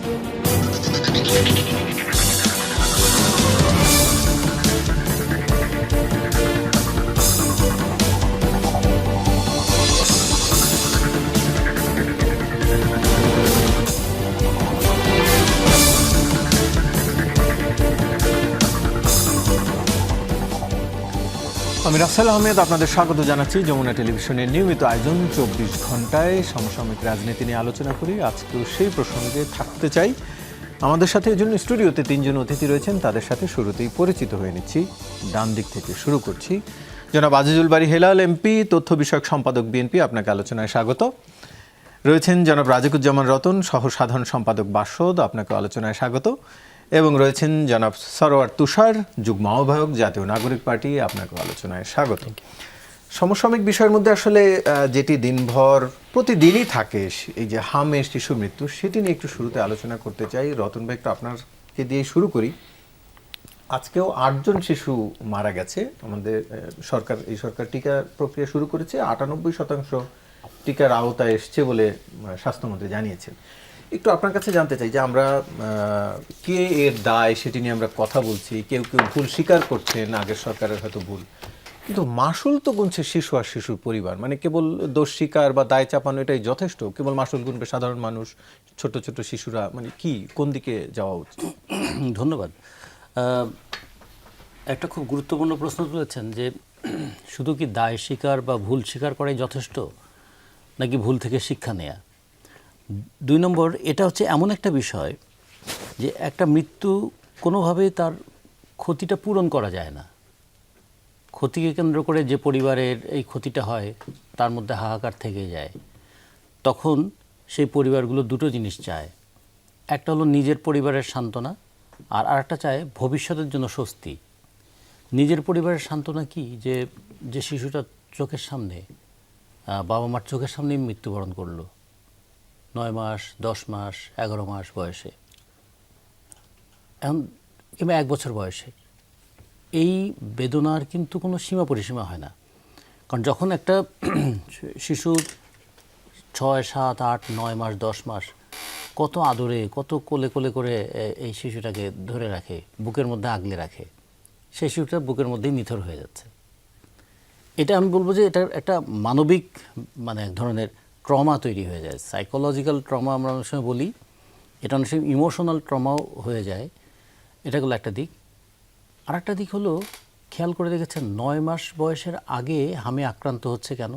আমি রাসেল আহমেদ, আপনাদের স্বাগত জানাচ্ছি যমুনা টেলিভিশনের নিয়মিত আয়োজন ২৪ ঘন্টায় সমসাময়িক রাজনীতি নিয়ে আলোচনা করি। আজকেও সেই প্রসঙ্গে থাকতে চাই। আমাদের সাথে এই জন্য স্টুডিওতে ৩ জন অতিথি রয়েছেন, তাদের সাথে শুরুতেই পরিচিত হয়ে নিচ্ছি। ডান দিক থেকে শুরু করছি। জনাব আজিজুল বারী হেলাল এমপি, তথ্য বিষয়ক সম্পাদক বিএনপি, আপনাকে আলোচনায় স্বাগত। রয়েছেন জনাব রাজিকুজ্জামান রতন, সহ সাধারণ সম্পাদক বাসদ, আপনাকে আলোচনায় স্বাগত। এবং রয়েছেন জনাব সরোয়ার তুষার, যুগ্ম আহ্বায়ক, জাতীয় নাগরিক পার্টি, আপনাকে আলোচনায় স্বাগত। সমসাময়িক বিষয়ের মধ্যে আসলে যেটি দিনভর প্রতিদিনই থাকে, এই যে হামে শিশু মৃত্যু, সেটি নিয়ে একটু শুরুতে আলোচনা করতে চাই। রতন ভাই, একটু আপনাকে দিয়ে শুরু করি। আজকেও ৮ জন শিশু মারা গেছে। আমাদের এই সরকার টিকা প্রক্রিয়া শুরু করেছে, ৯৮% টিকার আওতায় এসছে বলে স্বাস্থ্যমন্ত্রী জানিয়েছেন। একটু আপনার কাছে জানতে চাই যে আমরা কে এর দায় সেটি নিয়ে আমরা কথা বলছি। কেউ কেউ ভুল স্বীকার করছেন, আগের সরকারের হয়তো ভুল, কিন্তু মাসুল তো গুনছে শিশু আর শিশুর পরিবার। মানে কেবল দোষ স্বীকার বা দায় চাপানো এটাই যথেষ্ট? কেবল মাসুল গুনবে সাধারণ মানুষ, ছোট ছোট শিশুরা? মানে কি, কোন দিকে যাওয়া উচিত? ধন্যবাদ। একটা খুব গুরুত্বপূর্ণ প্রশ্ন তুলেছেন যে শুধু কি দায় স্বীকার বা ভুল স্বীকার করাই যথেষ্ট, নাকি ভুল থেকে শিক্ষা নেয়া? ২ নম্বর, এটা হচ্ছে এমন একটা বিষয় যে একটা মৃত্যু কোনোভাবেই তার ক্ষতিটা পূরণ করা যায় না। ক্ষতিকে কেন্দ্র করে যে পরিবারের এই ক্ষতিটা হয়, তার মধ্যে হাহাকার থেকে যায়। তখন সেই পরিবারগুলো দুটো জিনিস চায়। একটা হলো নিজের পরিবারের সান্ত্বনা, আর আরেকটা চায় ভবিষ্যতের জন্য স্বস্তি। নিজের পরিবারের সান্ত্বনা কি, যে শিশুটা চোখের সামনে, বাবা মার চোখের সামনেই মৃত্যুবরণ করলো ৯ মাস, ১০ মাস, ১১ মাস বয়সে, এখন কিংবা ১ বছর বয়সে। এই বেদনার কিন্তু কোনো সীমা পরিসীমা হয় না। কারণ যখন একটা শিশু ৬, ৭, ৮, ৯ মাস, ১০ মাস কত আদরে, কত কোলে কোলে করে এই শিশুটাকে ধরে রাখে, বুকের মধ্যে আগলে রাখে, সেই শিশুটা বুকের মধ্যেই নিথর হয়ে যাচ্ছে। এটা আমি বলবো যে এটা একটা মানবিক, মানে এক ধরনের ট্রমা তৈরি হয়ে যায়। সাইকোলজিক্যাল ট্রমা আমরা অনেক সময় বলি, এটা অনেক সময় ইমোশনাল ট্রমাও হয়ে যায়। এটা হলো একটা দিক। আর একটা দিক হলো, খেয়াল করে দেখেছেন ৯ মাস বয়সের আগে হামে আক্রান্ত হচ্ছে কেন?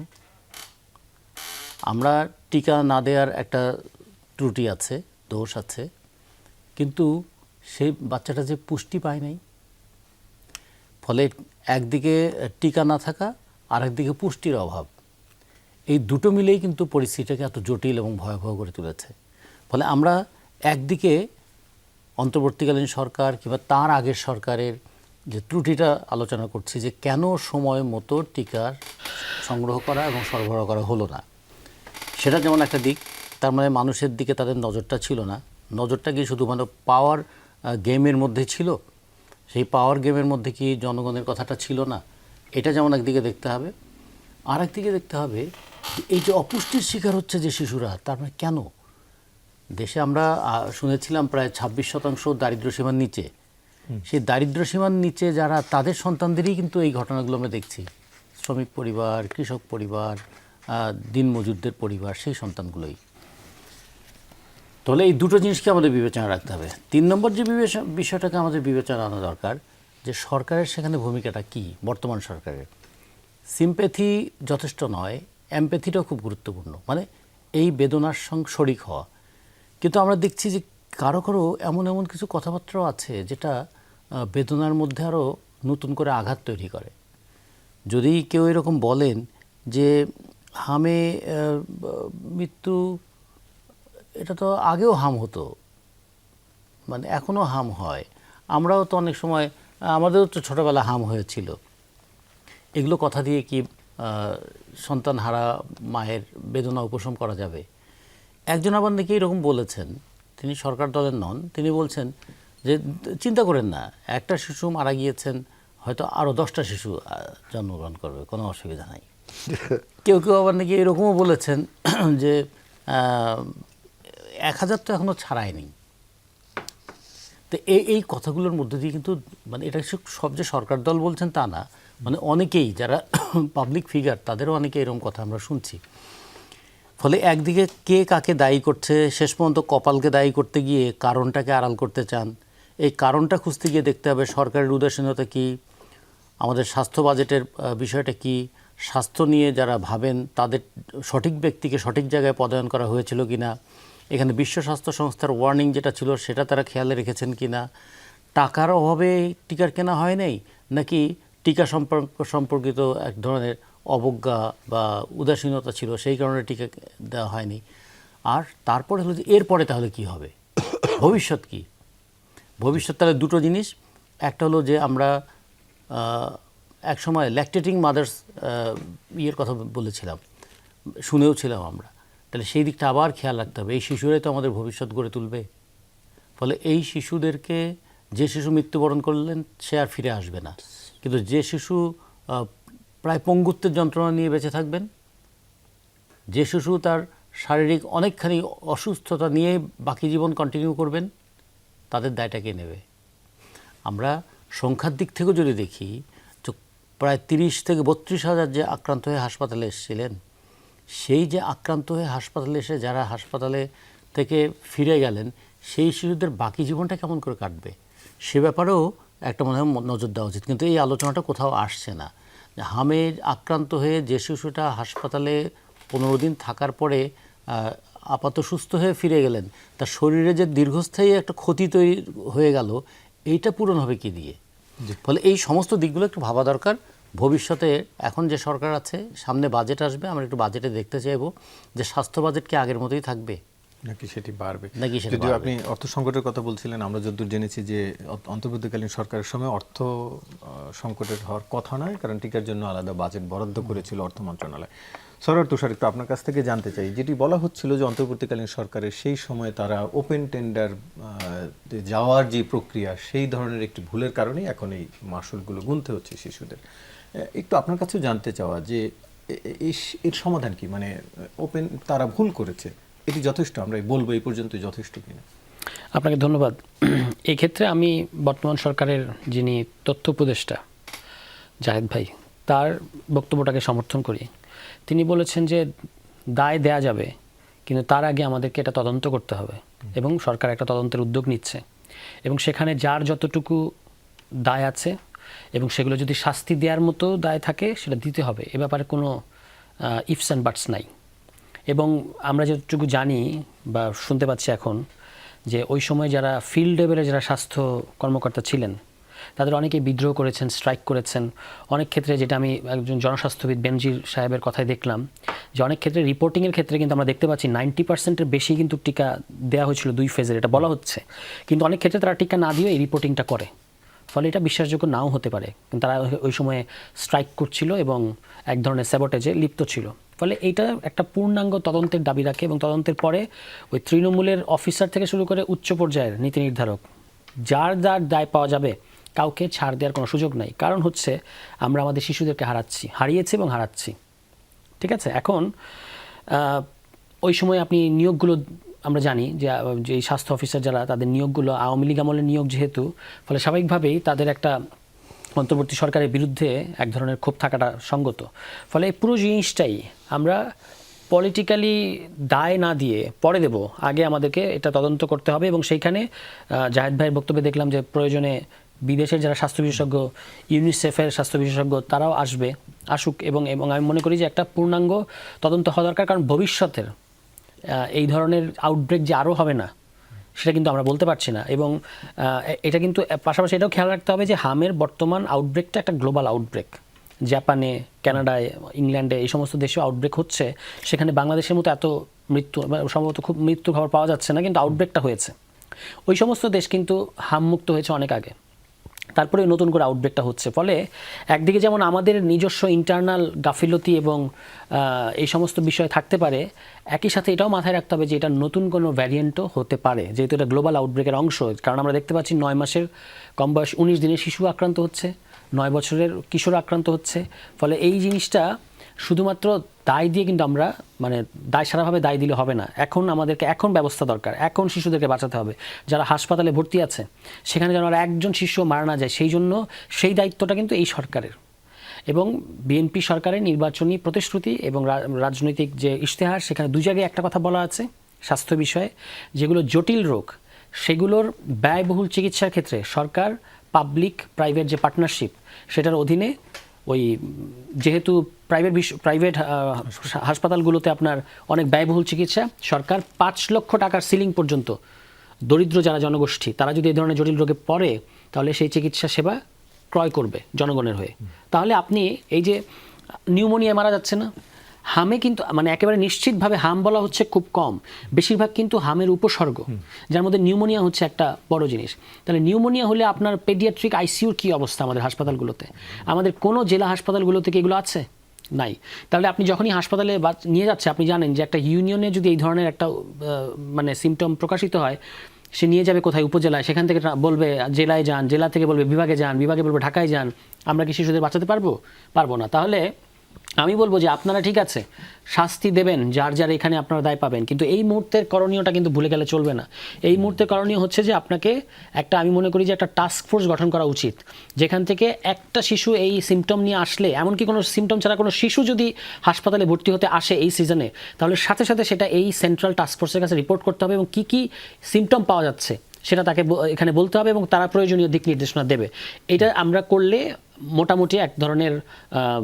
আমরা টিকা না দেওয়ার একটা ত্রুটি আছে, দোষ আছে, কিন্তু সেই বাচ্চাটা যে পুষ্টি পায় নাই, ফলে একদিকে টিকা না থাকা, আর একদিকে পুষ্টির অভাব, এই দুটো মিলেই কিন্তু পরিস্থিতিটাকে এত জটিল এবং ভয়াবহ করে তুলেছে। ফলে আমরা একদিকে অন্তর্বর্তীকালীন সরকার কিংবা তার আগের সরকারের যে ত্রুটিটা আলোচনা করছি, যে কেন সময় মতো টিকা সংগ্রহ করা এবং সরবরাহ করা হলো না, সেটা যেমন একটা দিক। তার মানে মানুষের দিকে তাদের নজরটা ছিল না। নজরটা কি শুধু মানে পাওয়ার গেমের মধ্যে ছিল? সেই পাওয়ার গেমের মধ্যে কি জনগণের কথাটা ছিল না? এটা যেমন একদিকে দেখতে হবে। আর একদিকে দেখতে হবে এই যে অপুষ্টির শিকার হচ্ছে যে শিশুরা, তার মানে কেন? দেশে আমরা শুনেছিলাম প্রায় ২৬% দারিদ্র্যসীমার নিচে। সেই দারিদ্র্যসীমার নিচে যারা, তাদের সন্তানদেরই কিন্তু এই ঘটনাগুলো আমরা দেখছি। শ্রমিক পরিবার, কৃষক পরিবার, দিনমজুরদের পরিবার, সেই সন্তানগুলোই। তাহলে এই দুটো জিনিসকে আমাদের বিবেচনা রাখতে হবে। ৩ নম্বর যে বিষয়টাকে আমাদের বিবেচনা আনা দরকার, যে সরকারের সেখানে ভূমিকাটা কি, বর্তমান সরকারের। সিম্প্যাথি যথেষ্ট নয়, এমপ্যাথিটাও খুব গুরুত্বপূর্ণ, মানে এই বেদনার সঙ্গে শরিক হওয়া। কিন্তু আমরা দেখছি যে কারো কারো এমন এমন কিছু কথাবার্তাও আছে যেটা বেদনার মধ্যে আরও নতুন করে আঘাত তৈরি করে। যদি কেউ এরকম বলেন যে হামে মৃত্যু, এটা তো আগেও হাম হতো, মানে এখনও হাম হয়, আমরাও তো অনেক সময়, আমাদেরও তো ছোটোবেলা হাম হয়েছিল, এগুলো কথা দিয়ে কি সন্তান হারা মায়ের বেদনা উপশম করা যাবে? একজন আবার নাকি এরকম বলেছেন, তিনি সরকার দলের নন, তিনি বলছেন যে চিন্তা করেন না, একটা শিশু মারা গিয়েছেন, হয়তো আরও 10টা শিশু জন্মগ্রহণ করবে, কোনো অসুবিধা নাই। কেউ কেউ আবার নাকি এরকমও বলেছেন যে 1000 তো এখনও ছাড়ায়নি, তো এই কথাগুলোর মধ্যে দিয়ে কিন্তু মানে এটা সব যে সরকার দল বলছেন তা না, মানে অনেকেই যারা পাবলিক ফিগার তাদেরও অনেকে এরকম কথা আমরা শুনছি। ফলে একদিকে কে কাকে দায়ী করছে, শেষ পর্যন্ত কপালকে দায়ী করতে গিয়ে কারণটাকে আড়াল করতে চান। এই কারণটা খুঁজতে গিয়ে দেখতে হবে সরকারের উদাসীনতা কী, আমাদের স্বাস্থ্য বাজেটের বিষয়টা কি, স্বাস্থ্য নিয়ে যারা ভাবেন তাদের সঠিক ব্যক্তিকে সঠিক জায়গায় পদায়ন করা হয়েছিল কি না, এখানে বিশ্ব স্বাস্থ্য সংস্থার ওয়ার্নিং যেটা ছিল সেটা তারা খেয়ালে রেখেছেন কি না, টাকার অভাবে টিকার কেনা হয় নাই, নাকি টিকা সম্পর্কিত এক ধরনের অবজ্ঞা বা উদাসীনতা ছিল সেই কারণে টিকা দেওয়া হয়নি। আর তারপরে হলো যে এরপরে তাহলে কি হবে, ভবিষ্যৎ কি? ভবিষ্যৎ তাহলে দুটো জিনিস, একটা হলো যে আমরা এক সময় ল্যাকটেটিং মাদার্স ইয়ের কথা বলেছিলাম, শুনেও ছিলাম আমরা, তাহলে সেই দিকটা আবার খেয়াল রাখতে হবে। এই শিশুরাই তো আমাদের ভবিষ্যৎ গড়ে তুলবে। ফলে এই শিশুদেরকে, যে শিশু মৃত্যুবরণ করলেন সে আর ফিরে আসবে না, কিন্তু যে শিশু প্রায় পঙ্গুত্বের যন্ত্রণা নিয়ে বেঁচে থাকবেন, যে শিশু তার শারীরিক অনেকখানি অসুস্থতা নিয়ে বাকি জীবন কন্টিনিউ করবেন, তাদের দায়টা কে নেবে? আমরা সংখ্যার দিক থেকেও যদি দেখি তো প্রায় 30 থেকে 32 হাজার যে আক্রান্ত হয়ে হাসপাতালে এসেছিলেন, সেই যে আক্রান্ত হয়ে হাসপাতালে এসে যারা হাসপাতালে থেকে ফিরে গেলেন, সেই শিশুদের বাকি জীবনটা কেমন করে কাটবে সে ব্যাপারেও একটা মনে হয় নজর দেওয়া উচিত। কিন্তু এই আলোচনাটা কোথাও আসছে না। হামে আক্রান্ত হয়ে যে শিশুটা হাসপাতালে 15 দিন থাকার পরে আপাত সুস্থ হয়ে ফিরে গেলেন, তার শরীরে যে দীর্ঘস্থায়ী একটা ক্ষতি তৈরি হয়ে গেল, এইটা পূরণ হবে কি দিয়ে? ফলে এই সমস্ত দিকগুলো একটু ভাবা দরকার। ভবিষ্যতে এখন যে সরকার আছে, সামনে বাজেট আসবে, আমরা একটু বাজেটে দেখতে চাইবো যে স্বাস্থ্য বাজেট কি আগের মতোই থাকবে নাকি সেটি বাড়বে। যদি আপনি অর্থ সংকটের কথা বলছিলেন, আমরা যতদূর জেনেছি যে অন্তর্বর্তীকালীন সরকারের সময় অর্থ সংকটের হওয়ার কথা নয়, কারণ টিকার জন্য আলাদা বাজেট বরাদ্দ করেছিল অর্থ মন্ত্রণালয়। সরকার তুষার, একটু আপনার কাছ থেকে জানতে চাই, যেটি বলা হচ্ছিল যে অন্তর্বর্তীকালীন সরকারের সেই সময় তারা ওপেন টেন্ডার যাওয়ার যে প্রক্রিয়া, সেই ধরনের একটি ভুলের কারণেই এখন এই মাসুলগুলো গুনতে হচ্ছে শিশুদের। একটু আপনার কাছেও জানতে চাওয়া যে এর সমাধান কি, মানে ওপেন তারা ভুল করেছে, এটি যথেষ্ট, আমরা বলবো এই পর্যন্ত যথেষ্ট কিনা? আপনাকে ধন্যবাদ। এই ক্ষেত্রে আমি বর্তমান সরকারের যিনি তথ্য উপদেষ্টা জাহেদ ভাই, তার বক্তব্যটাকে সমর্থন করি। তিনি বলেছেন যে দায় দেয়া যাবে, কিন্তু তার আগে আমাদেরকে এটা তদন্ত করতে হবে, এবং সরকার একটা তদন্তের উদ্যোগ নিচ্ছে, এবং সেখানে যার যতটুকু দায় আছে এবং সেগুলো যদি শাস্তি দেওয়ার মতো দায় থাকে সেটা দিতে হবে। এ ব্যাপারে কোনো ইফস অ্যান্ড বাটস নাই। এবং আমরা যতটুকু জানি বা শুনতে পাচ্ছি এখন, যে ওই সময় যারা ফিল্ড লেভেলে যারা স্বাস্থ্য কর্মকর্তা ছিলেন তাদের অনেকেই বিদ্রোহ করেছেন, স্ট্রাইক করেছেন। অনেক ক্ষেত্রে, যেটা আমি একজন জনস্বাস্থ্যবিদ বেনজির সাহেবের কথায় দেখলাম, যে অনেক ক্ষেত্রে রিপোর্টিংয়ের ক্ষেত্রে কিন্তু আমরা দেখতে পাচ্ছি 90%-এর বেশি কিন্তু টিকা দেওয়া হয়েছিল 2 ফেজের, এটা বলা হচ্ছে। কিন্তু অনেক ক্ষেত্রে তারা টিকা না দিয়ে এই রিপোর্টিংটা করে, ফলে এটা বিশ্বাসযোগ্য নাও হতে পারে। কিন্তু তারা ওই সময়ে স্ট্রাইক করছিল এবং এক ধরনের স্যাবোটেজে লিপ্ত ছিল। ফলে এইটা একটা পূর্ণাঙ্গ তদন্তের দাবি রাখে, এবং তদন্তের পরে ওই তৃণমূলের অফিসার থেকে শুরু করে উচ্চ পর্যায়ের নীতি নির্ধারক, যার যার দায় পাওয়া যাবে, কাউকে ছাড় দেওয়ার কোনো সুযোগ নাই। কারণ হচ্ছে আমরা আমাদের শিশুদেরকে হারিয়েছি এবং হারাচ্ছি। ঠিক আছে, এখন ওই সময় আপনি নিয়োগগুলো আমরা জানি যে স্বাস্থ্য অফিসার যারা, তাদের নিয়োগগুলো আওয়ামী লীগ আমলের নিয়োগ যেহেতু, ফলে স্বাভাবিকভাবেই তাদের একটা অন্তর্বর্তী সরকারের বিরুদ্ধে এক ধরনের ক্ষোভ থাকাটা সঙ্গত। ফলে এই পুরো জিনিসটাই আমরা পলিটিক্যালি দায় না দিয়ে পরে দেব, আগে আমাদেরকে এটা তদন্ত করতে হবে। এবং সেইখানে জাহেদ ভাইয়ের বক্তব্যে দেখলাম যে প্রয়োজনে বিদেশের যারা স্বাস্থ্য বিশেষজ্ঞ, ইউনিসেফের স্বাস্থ্য বিশেষজ্ঞ, তারাও আসুক, এবং আমি মনে করি যে একটা পূর্ণাঙ্গ তদন্ত হওয়া দরকার। কারণ ভবিষ্যতের এই ধরনের আউটব্রেক যে আরও হবে না, সেটা কিন্তু আমরা বলতে পারছি না। এবং এটা কিন্তু পাশাপাশি এটাও খেয়াল রাখতে হবে যে হামের বর্তমান আউটব্রেকটা একটা গ্লোবাল আউটব্রেক। জাপানে, কানাডায়, ইংল্যান্ডে, এই সমস্ত দেশেও আউটব্রেক হচ্ছে। সেখানে বাংলাদেশের মতো এত সম্ভবত খুব মৃত্যুর খবর পাওয়া যাচ্ছে না, কিন্তু আউটব্রেকটা হয়েছে। ওই সমস্ত দেশ কিন্তু হামমুক্ত হয়েছে অনেক আগে, তারপরে নতুন করে আউটব্রেকটা হচ্ছে। ফলে একদিকে যেমন আমাদের নিজস্ব ইন্টারনাল গাফিলতি এবং এই সমস্ত বিষয় থাকতে পারে, একই সাথে এটাও মাথায় রাখতে হবে যে এটা নতুন কোনো ভ্যারিয়েন্টও হতে পারে, যেহেতু এটা গ্লোবাল আউটব্রেকের অংশ। কারণ আমরা দেখতে পাচ্ছি 9 মাসের কম বয়স 19 দিনের শিশু আক্রান্ত হচ্ছে, 9 বছরের কিশোর আক্রান্ত হচ্ছে। ফলে এই জিনিসটা শুধুমাত্র দায় দিয়ে কিন্তু আমরা মানে দায় সারাভাবে দায় দিলে হবে না। এখন আমাদেরকে এখন ব্যবস্থা দরকার, এখন শিশুদেরকে বাঁচাতে হবে। যারা হাসপাতালে ভর্তি আছে সেখানে যেন আর একজন শিশু মারা না যায়, সেই জন্য সেই দায়িত্বটা কিন্তু এই সরকারের। এবং বিএনপি সরকারের নির্বাচনী প্রতিশ্রুতি এবং রাজনৈতিক যে ইশতেহার, সেখানে দুই জায়গায় একটা কথা বলা আছে স্বাস্থ্য বিষয়ে, যেগুলো জটিল রোগ সেগুলোর ব্যয়বহুল চিকিৎসার ক্ষেত্রে সরকার পাবলিক প্রাইভেট যে পার্টনারশিপ সেটার অধীনে ওই যেহেতু প্রাইভেট হাসপাতালগুলোতে আপনার অনেক ব্যয়বহুল চিকিৎসা, সরকার 5 লক্ষ টাকার সিলিং পর্যন্ত দরিদ্র যারা জনগোষ্ঠী তারা যদি এই ধরনের জটিল রোগে পড়ে তাহলে সেই চিকিৎসা সেবা ক্রয় করবে জনগণের হয়ে। তাহলে আপনি এই যে নিউমোনিয়া মারা যাচ্ছে না, হামে কিন্তু মানে একেবারে নিশ্চিতভাবে হাম বলা হচ্ছে খুব কম, বেশিরভাগ কিন্তু হামের উপসর্গ, যার মধ্যে নিউমোনিয়া হচ্ছে একটা বড় জিনিস। তাহলে নিউমোনিয়া হলে আপনার পেডিয়াট্রিক আইসিইউর কী অবস্থা আমাদের হাসপাতালগুলোতে? আমাদের কোনো জেলা হাসপাতালগুলোতে কি এগুলো আছে? নাই। তাহলে আপনি যখনই হাসপাতালে নিয়ে যাচ্ছে, আপনি জানেন যে একটা ইউনিয়নে যদি এই ধরনের একটা মানে সিমটম প্রকাশিত হয়, সে নিয়ে যাবে কোথায়? উপজেলায়। সেখান থেকে বলবে জেলায় যান, জেলা থেকে বলবে বিভাগে যান, বিভাগে বলবে ঢাকায় যান। আমরা কি শিশুদের বাঁচাতে পারবো না। তাহলে আমি বলবো যে আপনারা ঠিক আছে শাস্তি দেবেন যার যার এখানে আপনারা দায় পাবেন, কিন্তু এই মুহূর্তের করণীয়টা কিন্তু ভুলে গেলে চলবে না। এই মুহূর্তের করণীয় হচ্ছে যে আপনাকে একটা, আমি মনে করি যে একটা টাস্ক ফোর্স গঠন করা উচিত, যেখান থেকে একটা শিশু এই সিমটম নিয়ে আসলে, এমনকি কোনো সিমটম ছাড়া কোনো শিশু যদি হাসপাতালে ভর্তি হতে আসে এই সিজনে, তাহলে সাথে সাথে সেটা এই সেন্ট্রাল টাস্ক ফোর্সের কাছে রিপোর্ট করতে হবে এবং কী সিমটম পাওয়া যাচ্ছে সেটা তাকে এখানে বলতে হবে এবং তারা প্রয়োজনীয় দিক নির্দেশনা দেবে। এটা আমরা করলে মোটামুটি এক ধরনের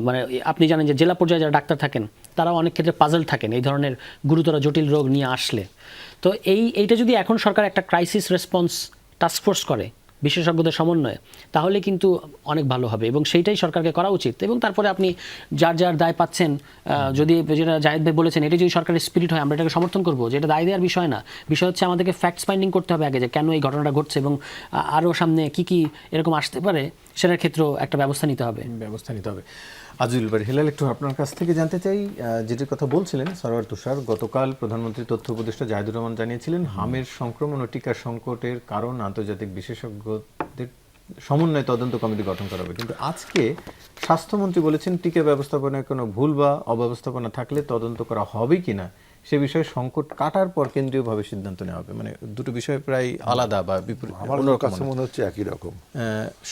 মানে আপনি জানেন যে জেলা পর্যায়ে যারা ডাক্তার থাকেন তারাও অনেক ক্ষেত্রে পাজল থাকেন এই ধরনের গুরুতর জটিল রোগ নিয়ে আসলে। তো এইটা যদি এখন সরকার একটা ক্রাইসিস রেসপন্স টাস্কফোর্স করে বিশেষজ্ঞদের সমন্বয়ে, তাহলে কিন্তু অনেক ভালো হবে এবং সেইটাই সরকারকে করা উচিত। এবং তারপরে আপনি যার যার দায় পাচ্ছেন, যদি যেটা জাহিদ ভাই বলেছেন, এটা যদি সরকারের স্পিরিট হয় আমরা এটাকে সমর্থন করবো, যে এটা দায় দেওয়ার বিষয় না। বিষয় হচ্ছে আমাদেরকে ফ্যাক্টস ফাইন্ডিং করতে হবে আগে, যে কেন এই ঘটনাটা ঘটছে এবং আরও সামনে কি এরকম আসতে পারে সেটার ক্ষেত্রেও একটা ব্যবস্থা নিতে হবে। আজিজুল বারী হেলাল, একটু আপনার কাছ থেকে জানতে চাই, যেটির কথা বলছিলেন সরওয়ার তুষার, গতকাল প্রধানমন্ত্রী তথ্য উপদেষ্টা জাহিদুর রহমান জানিয়েছিলেন হামের সংক্রমণ ও টিকা সংকটের কারণ আন্তর্জাতিক বিশেষজ্ঞদের সমন্বয়ে তদন্ত কমিটি গঠন করা হবে, কিন্তু আজকে স্বাস্থ্যমন্ত্রী বলেছেন টিকা ব্যবস্থাপনায় কোনো ভুল বা অব্যবস্থাপনা থাকলে তদন্ত করা হবে কিনা সে বিষয়ে সংকট কাটার পর কেন্দ্রীয়ভাবে সিদ্ধান্ত নেওয়া হবে। মানে দুটো বিষয় প্রায় আলাদা বা বিপরীত। আমার কাছে মনে হচ্ছে একই রকম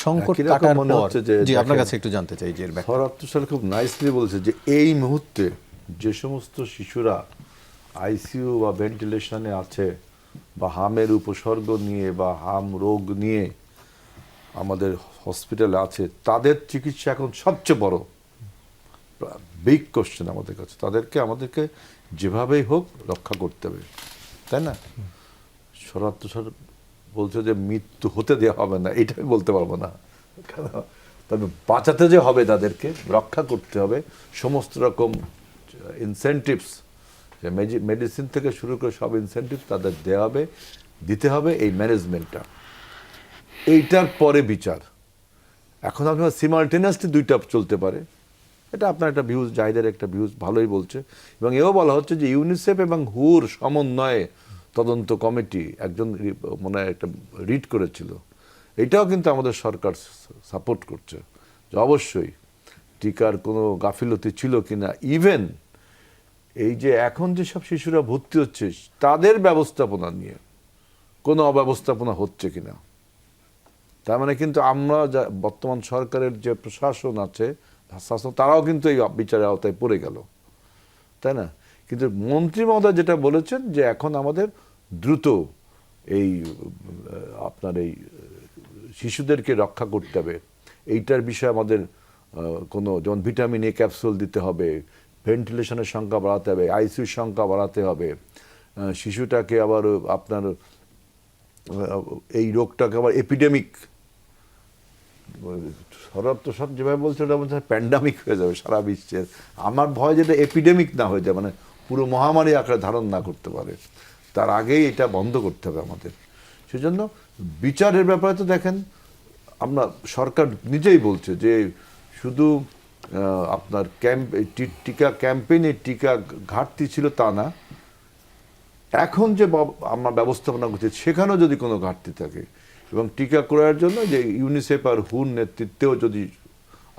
সংকট কাটার পর জি আপনার কাছে একটু জানতে চাই যে সরওয়ার তুষার খুব নাইসলি বলেছে যে এই মুহূর্তে যে সমস্ত শিশুরা আইসিইউ বা ভেন্টিলেশনে আছে বা হামের উপসর্গ নিয়ে বা হাম রোগ নিয়ে আমাদের হসপিটালে আছে, তাদের চিকিৎসা এখন সবচেয়ে বড় বিগ কোশ্চেন আমাদের কাছে। আমাদেরকে যেভাবেই হোক রক্ষা করতে হবে, তাই না? সরওয়ার তুষার বলছে যে মৃত্যু হতে দেওয়া হবে না, এটা আমি বলতে পারবো না, তবে বাঁচাতে যে হবে তাদেরকে রক্ষা করতে হবে। সমস্ত রকম ইনসেন্টিভস, মেডিসিন থেকে শুরু করে সব ইনসেন্টিভ তাদের দেওয়া হবে, দিতে হবে এই ম্যানেজমেন্টটা। এইটার পরে বিচার। এখন আপনার সিমালটেনিয়াসলি দুইটা চলতে পারে, এটা আপনার একটা ভিউজ, জাহিদের একটা ভিউজ ভালোই বলছে। এবং এও বলা হচ্ছে যে ইউনিসেফ এবং হুর সমন্বয়ে তদন্ত কমিটি একজন মনে হয় একটা রিড করেছিল, এটাও কিন্তু আমাদের সরকার সাপোর্ট করছে যে অবশ্যই টিকার কোনো গাফিলতি ছিল কিনা, ইভেন এই যে এখন যেসব শিশুরা ভর্তি হচ্ছে তাদের ব্যবস্থাপনা নিয়ে কোনো অব্যবস্থাপনা হচ্ছে কিনা। তার মানে কিন্তু আমরা বর্তমান সরকারের যে প্রশাসন আছে তারাও কিন্তু এই বিচারের আওতায় পড়ে গেল, তাই না? কিন্তু মন্ত্রী মহোদয় যেটা বলেছেন যে এখন আমাদের দ্রুত এই আপনার এই শিশুদেরকে রক্ষা করতে হবে, এইটার বিষয়ে আমাদের কোনো যেমন ভিটামিন এ ক্যাপসুল দিতে হবে, ভেন্টিলেশনের সংখ্যা বাড়াতে হবে, আইসিইউর সংখ্যা বাড়াতে হবে, শিশুটাকে আবার আপনার এই রোগটাকে আবার এপিডেমিক, সরব তো সব যেভাবে বলছে ওটা বলছে প্যান্ডামিক হয়ে যাবে সারা বিশ্বের। আমার ভয় যেটা এপিডেমিক না হয়ে যায়, মানে পুরো মহামারী আকারে ধারণ না করতে পারে, তার আগেই এটা বন্ধ করতে হবে আমাদের। সেজন্য বিচারের ব্যাপারে তো দেখেন আমরা সরকার নিজেই বলছে যে শুধু আপনার টিকা ক্যাম্পেইনে টিকা ঘাটতি ছিল তা না, এখন যে আমরা ব্যবস্থাপনা করছি সেখানেও যদি কোনো ঘাটতি থাকে এবং টিকা ক্রয়ের জন্য যে ইউনিসেফ আর হুর নেতৃত্বেও যদি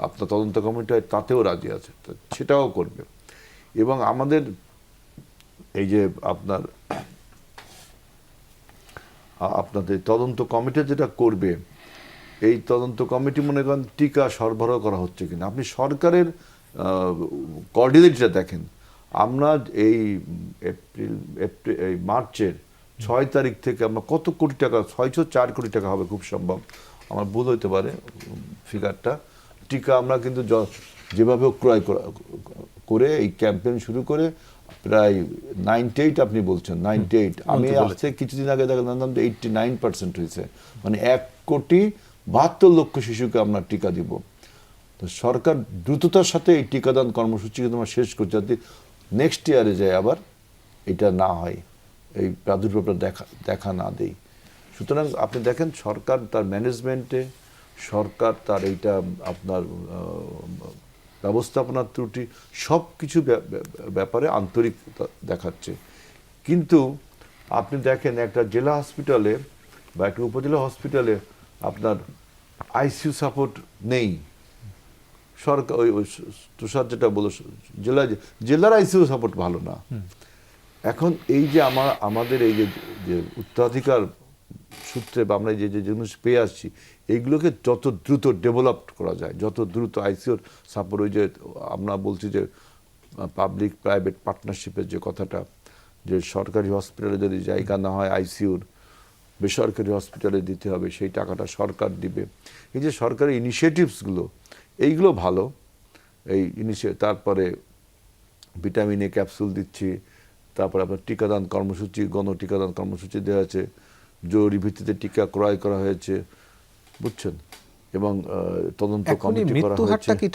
আপনার তদন্ত কমিটি হয় তাতেও রাজি আছে, তো সেটাও করবে। এবং আমাদের এই যে আপনাদের তদন্ত কমিটি যেটা করবে, এই তদন্ত কমিটি মনে করেন টিকা সরবরাহ করা হচ্ছে কিনা, আপনি সরকারের কোঅর্ডিনেটটা দেখেন। আমরা এই এই মার্চের 6 তারিখ থেকে আমরা কত কোটি টাকা, 604 কোটি টাকা হবে খুব সম্ভব, আমার ভুল হইতে পারে ফিগারটা, টিকা আমরা কিন্তু যেভাবে ক্রয় করে এই ক্যাম্পেইন শুরু করে প্রায় 98, আপনি বলছেন 98, আমি আসছে কিছুদিন আগে দেখলাম যে 89% হয়েছে, মানে 1,72,00,000 শিশুকে আমরা টিকা দিব। তো সরকার দ্রুততার সাথে এই টিকাদান কর্মসূচিকে তোমার শেষ করছে, যাতে নেক্সট ইয়ারে যায় আবার এটা না হয়, এই প্রাদুর্ভাবটা দেখা না দেই। সুতরাং আপনি দেখেন সরকার তার ম্যানেজমেন্টে, সরকার তার এইটা আপনার ব্যবস্থাপনার ত্রুটি, সব কিছু ব্যাপারে আন্তরিকতা দেখাচ্ছে। কিন্তু আপনি দেখেন একটা জেলা হসপিটালে বা একটা উপজেলা হসপিটালে আপনার আইসিইউ সাপোর্ট নেই। সরকার ওই তুষার যেটা বলো, জেলার আইসিইউ সাপোর্ট ভালো না। এখন এই যে আমাদের এই যে উত্তরাধিকার সূত্রে বা আমরা যে জিনিস পেয়ে আসছি, এইগুলোকে যত দ্রুত ডেভেলপ করা যায়, যত দ্রুত আইসিইউর সাপোর্ট, ওই যে আমরা বলছি যে পাবলিক প্রাইভেট পার্টনারশিপের যে কথাটা, যে সরকারি হসপিটালে যদি জায়গা না হয় আইসিইউর, বেসরকারি হসপিটালে দিতে হবে, সেই টাকাটা সরকার দিবে। এই যে সরকারি ইনিশিয়েটিভসগুলো, এইগুলো ভালো। এই তারপরে ভিটামিন এ ক্যাপসুল দিচ্ছি, তারপরে আপনার টিকাদান কর্মসূচি, গণটিকাদান কর্মসূচি দেওয়া আছে, জরুরি ভিত্তিতে টিকা ক্রয় করা হয়েছে, বুঝছেন, এবং তদন্ত কমিটি করা হয়েছে। কি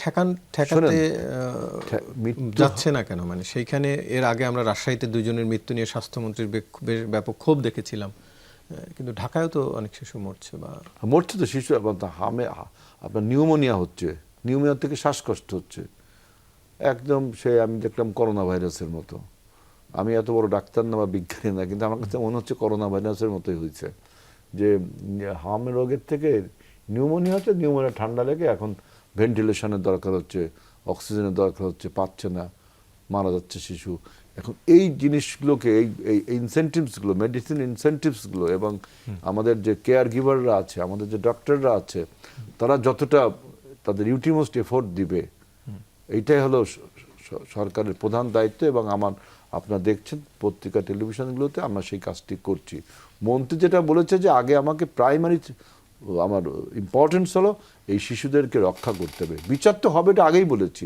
ঠেকাতে যাচ্ছে না কেন? মানে সেইখানে এর আগে আমরা রাজশাহীতে 2 জনের মৃত্যু নিয়ে স্বাস্থ্যমন্ত্রীর ব্যাপক ক্ষোভ দেখেছিলাম, কিন্তু ঢাকায়ও তো অনেক শিশু মরছে তো শিশু আপনার নিউমোনিয়া হচ্ছে, নিউমোনিয়া থেকে শ্বাসকষ্ট হচ্ছে, একদম আমি দেখলাম করোনা ভাইরাসের মতো। আমি এত বড় ডাক্তার না বা বিজ্ঞানী না, কিন্তু আমার কাছে মনে হচ্ছে করোনা ভাইরাসের মতোই হয়েছে, যে হাম রোগের থেকে নিউমোনিয়া হচ্ছে, নিউমোনিয়া ঠান্ডা লেগে এখন ভেন্টিলেশনের দরকার হচ্ছে, অক্সিজেনের দরকার হচ্ছে, পাচ্ছে না, মারা যাচ্ছে শিশু। এখন এই জিনিসগুলোকে, এই ইনসেন্টিভসগুলো, মেডিসিন ইনসেন্টিভসগুলো, এবং আমাদের যে কেয়ার গিভাররা আছে, আমাদের যে ডক্টররা আছে, তারা যতটা তাদের ইউটিমোস্ট এফোর্ট দিবে, এইটাই হলো সরকারের প্রধান দায়িত্ব। এবং আপনারা দেখছেন পত্রিকা টেলিভিশনগুলোতে আমরা সেই কাজটি করছি। মন্ত্রী যেটা বলেছে যে আগে আমাকে প্রাইমারি, আমার ইম্পর্টেন্স হলো এই শিশুদেরকে রক্ষা করতে হবে, বিচার তো হবে, এটা আগেই বলেছি।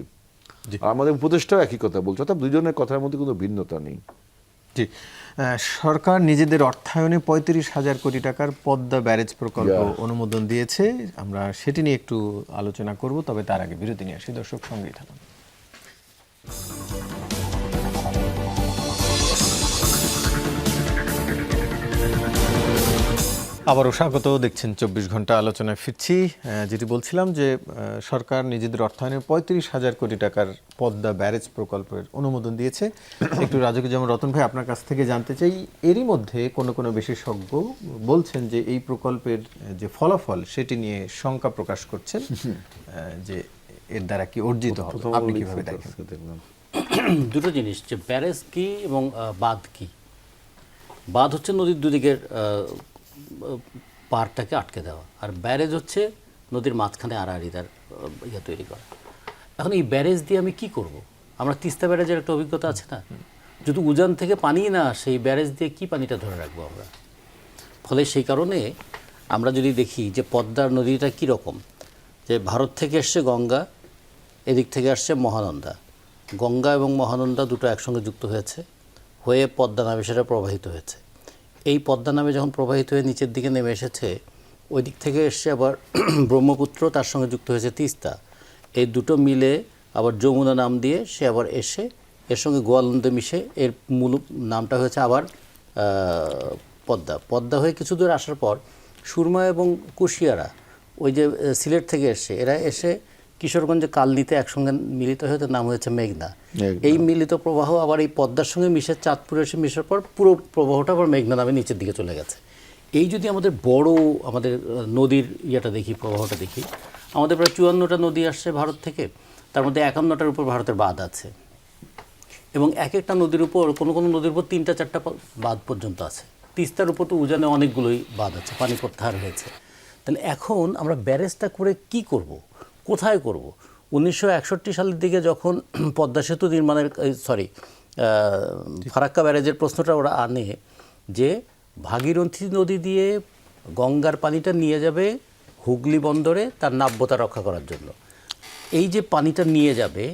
আর আমাদের উপদেষ্টাও একই কথা বলছে, অর্থাৎ দুজনের কথার মধ্যে কোনো ভিন্নতা নেই। জি, সরকার নিজেদের অর্থায়নে 35,000 কোটি টাকার পদ্মা ব্যারেজ প্রকল্প অনুমোদন দিয়েছে। আমরা সেটি নিয়ে একটু আলোচনা করব, তবে তার আগে বিরতি নিয়ে আসি। দর্শক সঙ্গেই থাকুন। আবারও স্বাগত, দেখছেন 24 ঘন্টা আলোচনায় ফিরছি। যেটি বলছিলাম যে সরকার নিজেদের অর্থায়নে 35,000 কোটি টাকার পদ্মা ব্যারেজ প্রকল্পের অনুমোদন দিয়েছে। একটু রাজুকে যেমন রতন ভাই আপনার কাছ থেকে জানতে চাই, এরই মধ্যে কোনো বিশেষজ্ঞ বলছেন যে এই প্রকল্পের যে ফলাফল সেটি নিয়ে শঙ্কা প্রকাশ করছেন, যে এর দ্বারা কি অর্জিত হবে, আপনি কিভাবে দেখেন? দুটো জিনিস, যে ব্যারেজ কি এবং বাঁধ কি। বাঁধ হচ্ছে নদীর দুদিকের পাড়টাকে আটকে দেওয়া, আর ব্যারেজ হচ্ছে নদীর মাঝখানে আড়াআড়ি তার ইয়ে তৈরি করা। এখন এই ব্যারেজ দিয়ে আমি কি করব? আমরা তিস্তা ব্যারেজের একটা অভিজ্ঞতা আছে না, যদি উজান থেকে পানি না আসে, এই ব্যারেজ দিয়ে কি পানিটা ধরে রাখবো আমরা? ফলে সেই কারণে আমরা যদি দেখি যে পদ্মার নদীটা কী রকম, যে ভারত থেকে এসছে গঙ্গা, এদিক থেকে আসছে মহানন্দা, গঙ্গা এবং মহানন্দা দুটো একসঙ্গে যুক্ত হয়ে পদ্মা নামে সেটা প্রবাহিত হয়েছে। এই পদ্মা নামে যখন প্রবাহিত হয়ে নিচের দিকে নেমে এসেছে, ওই দিক থেকে এসছে আবার ব্রহ্মপুত্র, তার সঙ্গে যুক্ত হয়েছে তিস্তা, এই দুটো মিলে আবার যমুনা নাম দিয়ে সে আবার এসে এর সঙ্গে গোয়ালন্দে মিশে এর মূল নামটা হয়েছে আবার পদ্মা হয়ে কিছু দূর আসার পর সুরমা এবং কুশিয়ারা, ওই যে সিলেট থেকে এসে এরা এসে কিশোরগঞ্জে কালনিতে একসঙ্গে মিলিত হয়ে নাম হয়েছে মেঘনা। এই মিলিত প্রবাহ আবার এই পদ্মার সঙ্গে মিশে চাঁদপুরে এসে মিশার পর পুরো প্রবাহটা আবার মেঘনা নামে নিচের দিকে চলে গেছে। এই যদি আমাদের বড় আমাদের নদীর ইয়েটা দেখি, প্রবাহটা দেখি, আমাদের প্রায় 54টা নদী আসছে ভারত থেকে, তার মধ্যে 51টার উপর ভারতের বাঁধ আছে, এবং এক একটা নদীর উপর কোনো কোনো নদীর উপর 3টা-4টা বাঁধ পর্যন্ত আছে। তিস্তার উপর তো উজানে অনেকগুলোই বাঁধ আছে, পানি প্রত্যাহার হয়েছে। তাহলে এখন আমরা ব্যারেজটা করে কি করব, কোথায় করব? 1961 সালের দিকে যখন পদ্মা সেতু নির্মাণের ফারাক্কা ব্যারেজের প্রশ্নটা ওরা আনে যে ভাগীরথী নদী দিয়ে গঙ্গার পানিটা নিয়ে যাবে হুগলি বন্দরে তার নাব্যতা রক্ষা করার জন্য, এই যে পানিটা নিয়ে যাবে,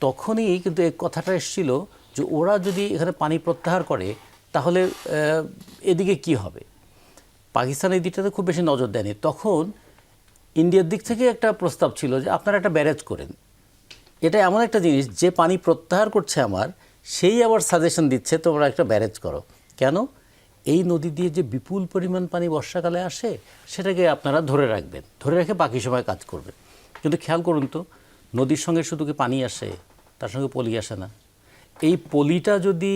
তখনই কিন্তু এই কথাটা এসেছিল যে ওরা যদি এখানে পানি প্রত্যাহার করে তাহলে এদিকে কি হবে। পাকিস্তান এই দিকটাতে খুব বেশি নজর দেয়নি। তখন ইন্ডিয়ার দিক থেকে একটা প্রস্তাব ছিল যে আপনারা একটা ব্যারেজ করেন। এটা এমন একটা জিনিস যে পানি প্রত্যাহার করছে আমার, সেই আবার সাজেশন দিচ্ছে তোমরা একটা ব্যারেজ করো। কেন? এই নদী দিয়ে যে বিপুল পরিমাণ পানি বর্ষাকালে আসে সেটাকে আপনারা ধরে রাখবেন, ধরে রেখে বাকি সময় কাজ করবেন। কিন্তু খেয়াল করুন তো, নদীর সঙ্গে শুধু কি পানি আসে, তার সঙ্গে পলি আসে না। এই পলিটা যদি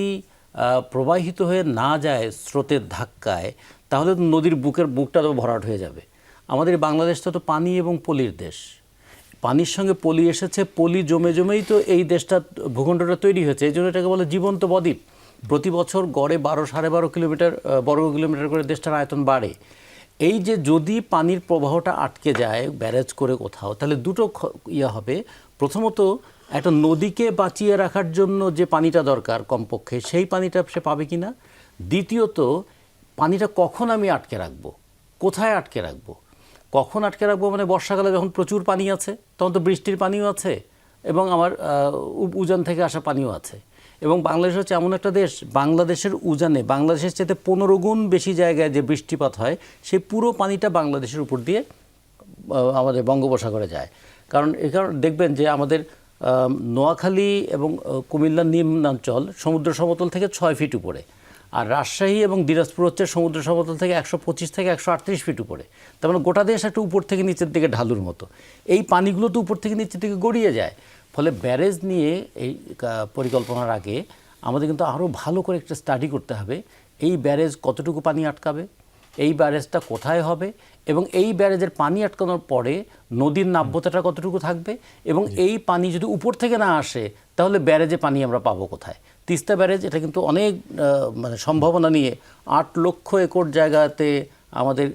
প্রবাহিত হয়ে না যায় স্রোতের ধাক্কায়, তাহলে তো নদীর বুকটা তো ভরাট হয়ে যাবে। আমাদের বাংলাদেশটা তো পানি এবং পলির দেশ, পানির সঙ্গে পলি এসেছে, পলি জমে জমেই তো এই দেশটা ভূখণ্ডটা তৈরি হয়েছে। এই জন্য এটাকে বলে জীবন্ত বদ্বীপ। প্রতি বছর গড়ে 12-12.5 কিলোমিটার বর্গ কিলোমিটার করে দেশটার আয়তন বাড়ে। এই যে যদি পানির প্রবাহটা আটকে যায় ব্যারেজ করে কোথাও, তাহলে দুটো হবে। প্রথমত, একটা নদীকে বাঁচিয়ে রাখার জন্য যে পানিটা দরকার কমপক্ষে, সেই পানিটা সে পাবে কি না। দ্বিতীয়ত, পানিটা কখন আমি আটকে রাখবো, কোথায় আটকে রাখবো। কখন আটকে রাখবো মানে বর্ষাকালে যখন প্রচুর পানি আছে তখন তো বৃষ্টির পানিও আছে এবং আমার উজান থেকে আসা পানিও আছে। এবং বাংলাদেশ হচ্ছে এমন একটা দেশ, বাংলাদেশের উজানে বাংলাদেশের চাইতে 15 গুণ বেশি জায়গায় যে বৃষ্টিপাত হয়, সেই পুরো পানিটা বাংলাদেশের উপর দিয়ে আমাদের বঙ্গোপসাগরে যায়। কারণ এই কারণে দেখবেন যে আমাদের নোয়াখালী এবং কুমিল্লার নিম্নাঞ্চল সমুদ্র সমতল থেকে 6 ফিট উপরে, আর রাজশাহী এবং দিনাজপুর হচ্ছে সমুদ্র সমতল থেকে 125 থেকে 138 ফিট উপরে। তার মানে গোটা দেশ একটা উপর থেকে নিচের দিকে ঢালুর মতো। এই পানিগুলো তো উপর থেকে নিচের দিকে গড়িয়ে যায়। ফলে ব্যারেজ নিয়ে এই পরিকল্পনার আগে আমাদের কিন্তু আরও ভালো করে একটা স্টাডি করতে হবে। এই ব্যারেজ কতটুকু পানি আটকাবে, এই ব্যারেজটা কোথায় হবে, এবং এই ব্যারেজের পানি আটকানোর পরে নদীর নাব্যতাটা কতটুকু থাকবে, এবং এই পানি যদি উপর থেকে না আসে তাহলে ব্যারেজে পানি আমরা পাবো কোথায়। তিস্তা ব্যারেজ এটা কিন্তু অনেক মানে সম্ভাবনা নিয়ে 8 লক্ষ একর জায়গাতে আমাদের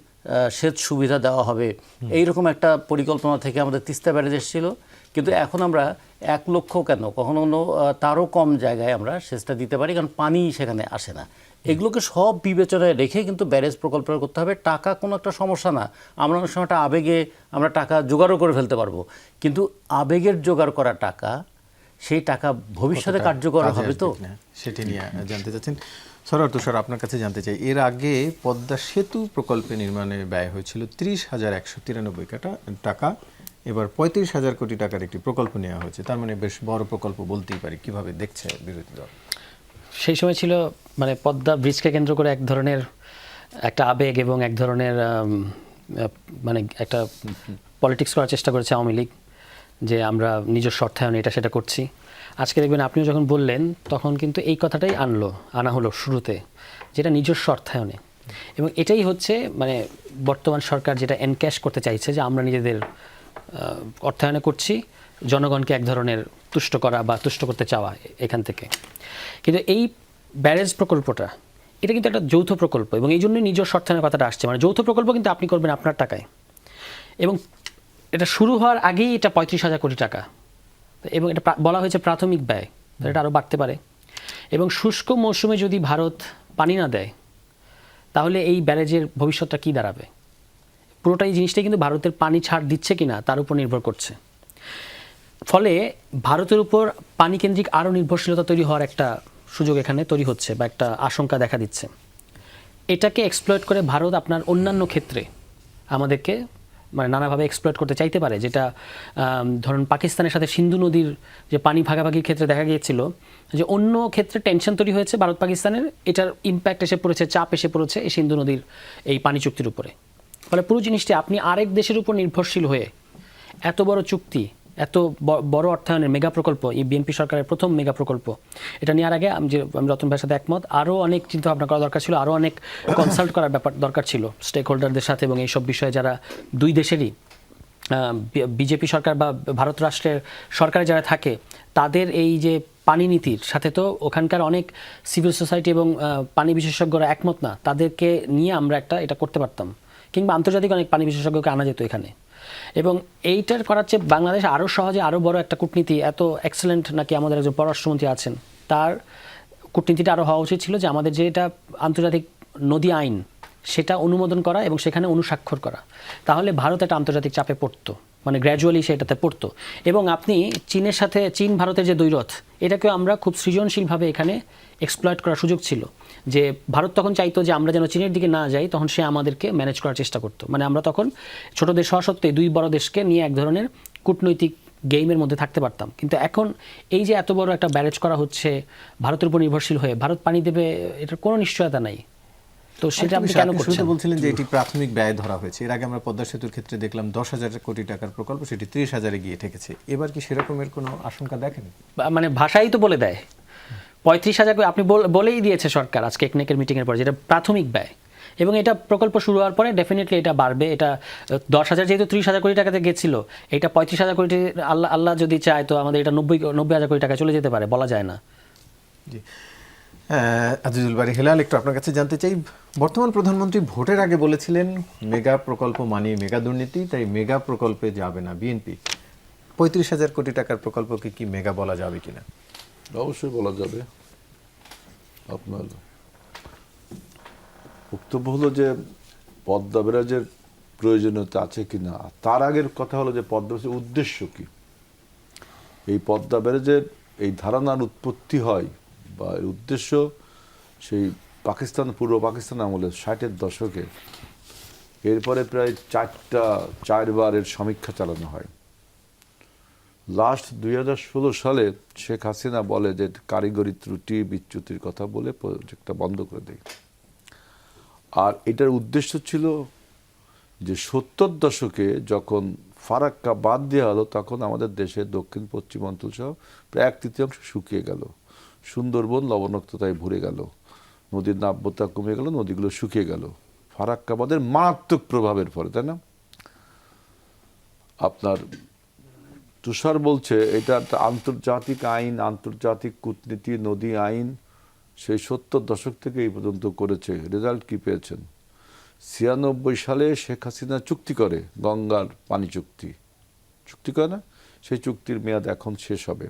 সেচ সুবিধা দেওয়া হবে, এইরকম একটা পরিকল্পনা থেকে আমাদের তিস্তা ব্যারেজ এসেছিল। কিন্তু এখন আমরা 1 লক্ষ কেন, কখনো তারও কম জায়গায় আমরা সেচটা দিতে পারি, কারণ পানি সেখানে আসে না। এগুলোকে সব বিবেচনায় রেখে কিন্তু ব্যারেজ প্রকল্প করতে হবে। টাকা কোনো একটা সমস্যা না, আমরা অনেক সময় আবেগে আমরা টাকা জোগাড়ও করে ফেলতে পারবো, কিন্তু আবেগের জোগাড় করা টাকা, সেই টাকা ভবিষ্যতে কার্যকর হবে তো, সেটি নিয়ে জানতে চাচ্ছেন। সরোয়ার তুষার, আপনার কাছে জানতে চাই, এর আগে পদ্মা সেতু প্রকল্পে নির্মাণে ব্যয় হয়েছিল 30,193 টাকা, এবার 35,000 কোটি টাকার একটি প্রকল্প নেওয়া হয়েছে। তার মানে বেশ বড় প্রকল্প বলতেই পারি। কিভাবে দেখছে বিরোধী দল? সেই সময় ছিল মানে পদ্মা ব্রিজকে কেন্দ্র করে এক ধরনের একটা আবেগ এবং এক ধরনের মানে একটা পলিটিক্স করার চেষ্টা করেছে আওয়ামী লীগ, যে আমরা নিজস্ব অর্থায়নে এটা সেটা করছি। আজকে দেখবেন আপনিও যখন বললেন তখন কিন্তু এই কথাটাই আনা হলো শুরুতে, যেটা নিজস্ব অর্থায়নে। এবং এটাই হচ্ছে মানে বর্তমান সরকার যেটা এনক্যাশ করতে চাইছে, যে আমরা নিজেদের অর্থায়নে করছি, জনগণকে এক ধরনের তুষ্ট করা বা তুষ্ট করতে চাওয়া এখান থেকে। কিন্তু এই ব্যারেজ প্রকল্পটা এটা কিন্তু একটা যৌথ প্রকল্প, এবং এই জন্যই নিজস্ব অর্থায়নের কথাটা আসছে। মানে যৌথ প্রকল্প কিন্তু আপনি করবেন আপনার টাকায়, এবং এটা শুরু হওয়ার আগেই এটা 35,000 কোটি টাকা, এবং এটা বলা হয়েছে প্রাথমিক ব্যয়, এটা আরও বাড়তে পারে। এবং শুষ্ক মৌসুমে যদি ভারত পানি না দেয় তাহলে এই ব্যারেজের ভবিষ্যৎটা কী দাঁড়াবে, পুরোটাই জিনিসটাই কিন্তু ভারতের পানি ছাড় দিচ্ছে কিনা তার উপর নির্ভর করছে। ফলে ভারতের উপর পানি কেন্দ্রিক আরও নির্ভরশীলতা তৈরি হওয়ার একটা সুযোগ এখানে তৈরি হচ্ছে বা একটা আশঙ্কা দেখা দিচ্ছে। এটাকে এক্সপ্লয়েট করে ভারত আপনার অন্যান্য ক্ষেত্রে আমাদেরকে মানে নানাভাবে এক্সপ্লয়েট করতে চাইতে পারে, যেটা ধরুন পাকিস্তানের সাথে সিন্ধু নদীর যে পানি ভাগাভাগির ক্ষেত্রে দেখা গিয়েছিল যে অন্য ক্ষেত্রে টেনশন তৈরি হয়েছে ভারত পাকিস্তানের, এটার ইম্প্যাক্ট এসে পড়েছে, চাপ এসে পড়েছে এই সিন্ধু নদীর এই পানি চুক্তির উপরে। ফলে পুরো জিনিসটি আপনি আরেক দেশের উপর নির্ভরশীল হয়ে এত বড় চুক্তি, এত বড় অর্থায়নের মেগা প্রকল্প, এই বিএনপি সরকারের প্রথম মেগা প্রকল্প, এটা নেওয়ার আগে আমি রতন ভাইয়ের সাথে একমত, আরও অনেক চিন্তা ভাবনা করা দরকার ছিল, আরও অনেক কনসাল্ট করার ব্যাপার দরকার ছিল স্টেক হোল্ডারদের সাথে, এবং এইসব বিষয়ে যারা দুই দেশেরই বিজেপি সরকার বা ভারত রাষ্ট্রের সরকারে যারা থাকে তাদের এই যে পানি নীতির সাথে তো ওখানকার অনেক সিভিল সোসাইটি এবং পানি বিশেষজ্ঞরা একমত না, তাদেরকে নিয়ে আমরা এটা করতে পারতাম, কিংবা আন্তর্জাতিক অনেক পানি বিশেষজ্ঞকে আনা যেত এখানে। এবং এইটার করার চেয়ে বাংলাদেশ আরও সহজে আরও বড় একটা কূটনীতি, এত এক্সেলেন্ট নাকি আমাদের একজন পররাষ্ট্রমন্ত্রী আছেন, তার কূটনীতিটা আরও হওয়া উচিত ছিল যে আমাদের যেটা আন্তর্জাতিক নদী আইন সেটা অনুমোদন করা এবং সেখানে অনুস্বাক্ষর করা। তাহলে ভারত একটা আন্তর্জাতিক চাপে পড়তো, মানে গ্র্যাজুয়ালি সেটাতে পড়তো। এবং আপনি চীনের সাথে, চীন ভারতের যে দ্বৈরথ, এটাকেও আমরা খুব সৃজনশীলভাবে এখানে এক্সপ্লয়েট করার সুযোগ ছিল। যে ভারত তখন চাইতো যে আমরা যেন চীনের দিকে না যাই, তখন সে আমাদেরকে ম্যানেজ করার চেষ্টা করতো। মানে আমরা তখন ছোট দেশ হওয়া সত্ত্বেও দুই বড় দেশকে নিয়ে এক ধরনের কূটনৈতিক গেমের মধ্যে থাকতে পারতাম। কিন্তু এখন এই যে এত বড় একটা ব্যারেজ করা হচ্ছে ভারতের উপর নির্ভরশীল হয়ে, ভারত পানি দেবে এটার কোনো নিশ্চয়তা নাই। তো সেটা আপনি কেন করছেন? বলছিলেন যে এটি প্রাথমিক ব্যয় ধরা হয়েছে। এর আগে আমরা পদ্মা সেতুর ক্ষেত্রে দেখলাম 10,000 কোটি টাকার প্রকল্প, সেটি 30,000-এ গিয়ে ঠেকেছে। এবার কি সেরকমের কোনো আশঙ্কা দেখেন? মানে ভাষাই তো বলে দেয় 35,000 আপনি বলেই দিয়েছে সরকার আজকে একনেকের মিটিংয়ের পরে, যেটা প্রাথমিক ব্যয়। এবং এটা প্রকল্প শুরু হওয়ার পরে ডেফিনেটলি এটা বাড়বে। এটা 10,000 যেহেতু 30,000 কোটি টাকাতে গেছিল, এটা 35,000 কোটি আল্লাহ যদি চায় তো আমাদের এটা 90,000 কোটি টাকা চলে যেতে পারে, বলা যায় না। জি, আজিজুল বারী হেলাল, একটু আপনার কাছে জানতে চাই, বর্তমান প্রধানমন্ত্রী ভোটের আগে বলেছিলেন মেগা প্রকল্প মানে মেগা দুর্নীতি, তাই মেগা প্রকল্পে যাবে না বিএনপি। 35,000 কোটি টাকার প্রকল্পকে কি মেগা বলা যাবে কিনা? অবশ্যই বলা যাবে। আপনার বক্তব্য হলো যে পদ্মা ব্যারাজের প্রয়োজনীয়তা আছে কিনা, তার আগের কথা হলো যে পদ্মা ব্যারাজের উদ্দেশ্য কি। এই পদ্মা ব্যারাজের এই ধারণার উৎপত্তি হয় বা এর উদ্দেশ্য সেই পাকিস্তান, পূর্ব পাকিস্তান আমলে 60-এর দশকে। এরপরে প্রায় 4বার এর সমীক্ষা চালানো হয়। লাস্ট 2016 সালে শেখ হাসিনা বলে যে কারিগরি ত্রুটি বিচ্যুতির কথা বলে প্রজেক্টটা বন্ধ করে দেয়। আর এটার উদ্দেশ্য ছিল যে 70 দশকে যখন ফারাক্কা বাদ দেওয়া হলো, তখন আমাদের দেশের দক্ষিণ পশ্চিম অঞ্চল সহ প্রায় 1/3 শুকিয়ে গেল, সুন্দরবন লবণাক্ততায় ভরে গেল, নদীর নাব্যতা কমে গেল, নদীগুলো শুকিয়ে গেল ফারাক্কা বাঁধের মারাত্মক প্রভাবের ফলে, তাই না? আপনার তুষার বলছে এটা একটা আন্তর্জাতিক আইন, আন্তর্জাতিক কূটনীতি, নদী আইন সেই 70 দশক থেকে এই পর্যন্ত করেছে। রেজাল্ট কি পেয়েছেন? 96 সালে শেখ হাসিনা চুক্তি করে, গঙ্গার পানি চুক্তি করে না, সেই চুক্তির মেয়াদ এখন শেষ হবে।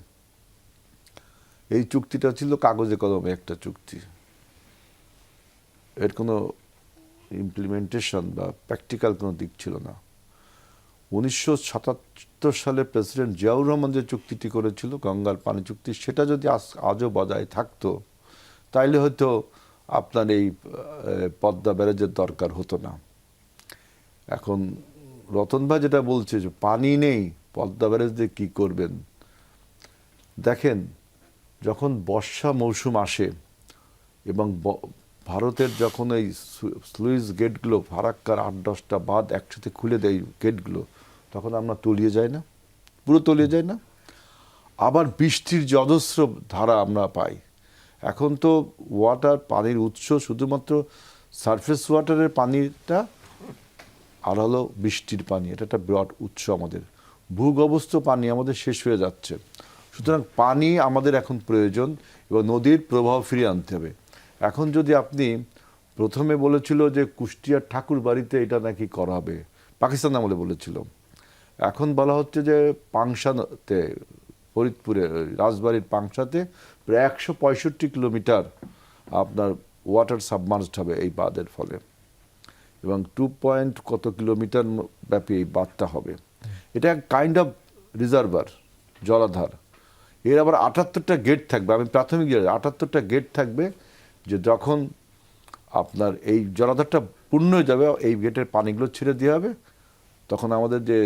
এই চুক্তিটা ছিল কাগজে কলমে একটা চুক্তি, এর কোনো ইমপ্লিমেন্টেশন বা প্র্যাকটিক্যাল কোনো দিক ছিল না। 1977 সালে প্রেসিডেন্ট জিয়াউর রহমান যে চুক্তিটি করেছিল, গঙ্গার পানি চুক্তি, সেটা যদি আজও বজায় থাকতো তাইলে হয়তো আপনার এই পদ্মা ব্যারাজের দরকার হতো না। এখন রতন ভাই যেটা বলছে যে পানি নেই, পদ্মা ব্যারাজ দিয়ে কী করবেন। দেখেন, যখন বর্ষা মৌসুম আসে এবং ভারতের যখন এই স্লুইস গেটগুলো ফারাক্কার 8-10টা বাঁধ একসাথে খুলে দেয় গেটগুলো, তখন আমরা তলিয়ে যাই না, পুরো তলিয়ে যায় না? আবার বৃষ্টির যে অজস্র ধারা আমরা পাই। এখন তো পানির উৎস শুধুমাত্র সারফেস ওয়াটারের পানিটা আর হলো বৃষ্টির পানি, এটা একটা বিরাট উৎস আমাদের। ভূগর্ভস্থ পানি আমাদের শেষ হয়ে যাচ্ছে। সুতরাং পানি আমাদের এখন প্রয়োজন এবং নদীর প্রবাহ ফিরিয়ে আনতে হবে। এখন যদি আপনি প্রথমে বলেছিল যে কুষ্টিয়ার ঠাকুর বাড়িতে এটা নাকি করা হবে, পাকিস্তান আমলে বলেছিল, এখন বলা হচ্ছে যে পাংশাতে, ফরিদপুরে রাজবাড়ির পাংশাতে প্রায় 165 কিলোমিটার আপনার ওয়াটার সাবমার্জড হবে এই বাঁধের ফলে, এবং 2 কত কিলোমিটার ব্যাপী এই বাঁধটা হবে। এটা কাইন্ড অফ রিজার্ভার, জলাধার। এর আবার 78টা গেট থাকবে, আমি প্রাথমিক 78টা গেট থাকবে, যে যখন আপনার এই জলাধারটা পূর্ণ হয়ে যাবে এই গেটের পানিগুলো ছেড়ে দেওয়া হবে, তখন আমাদের যে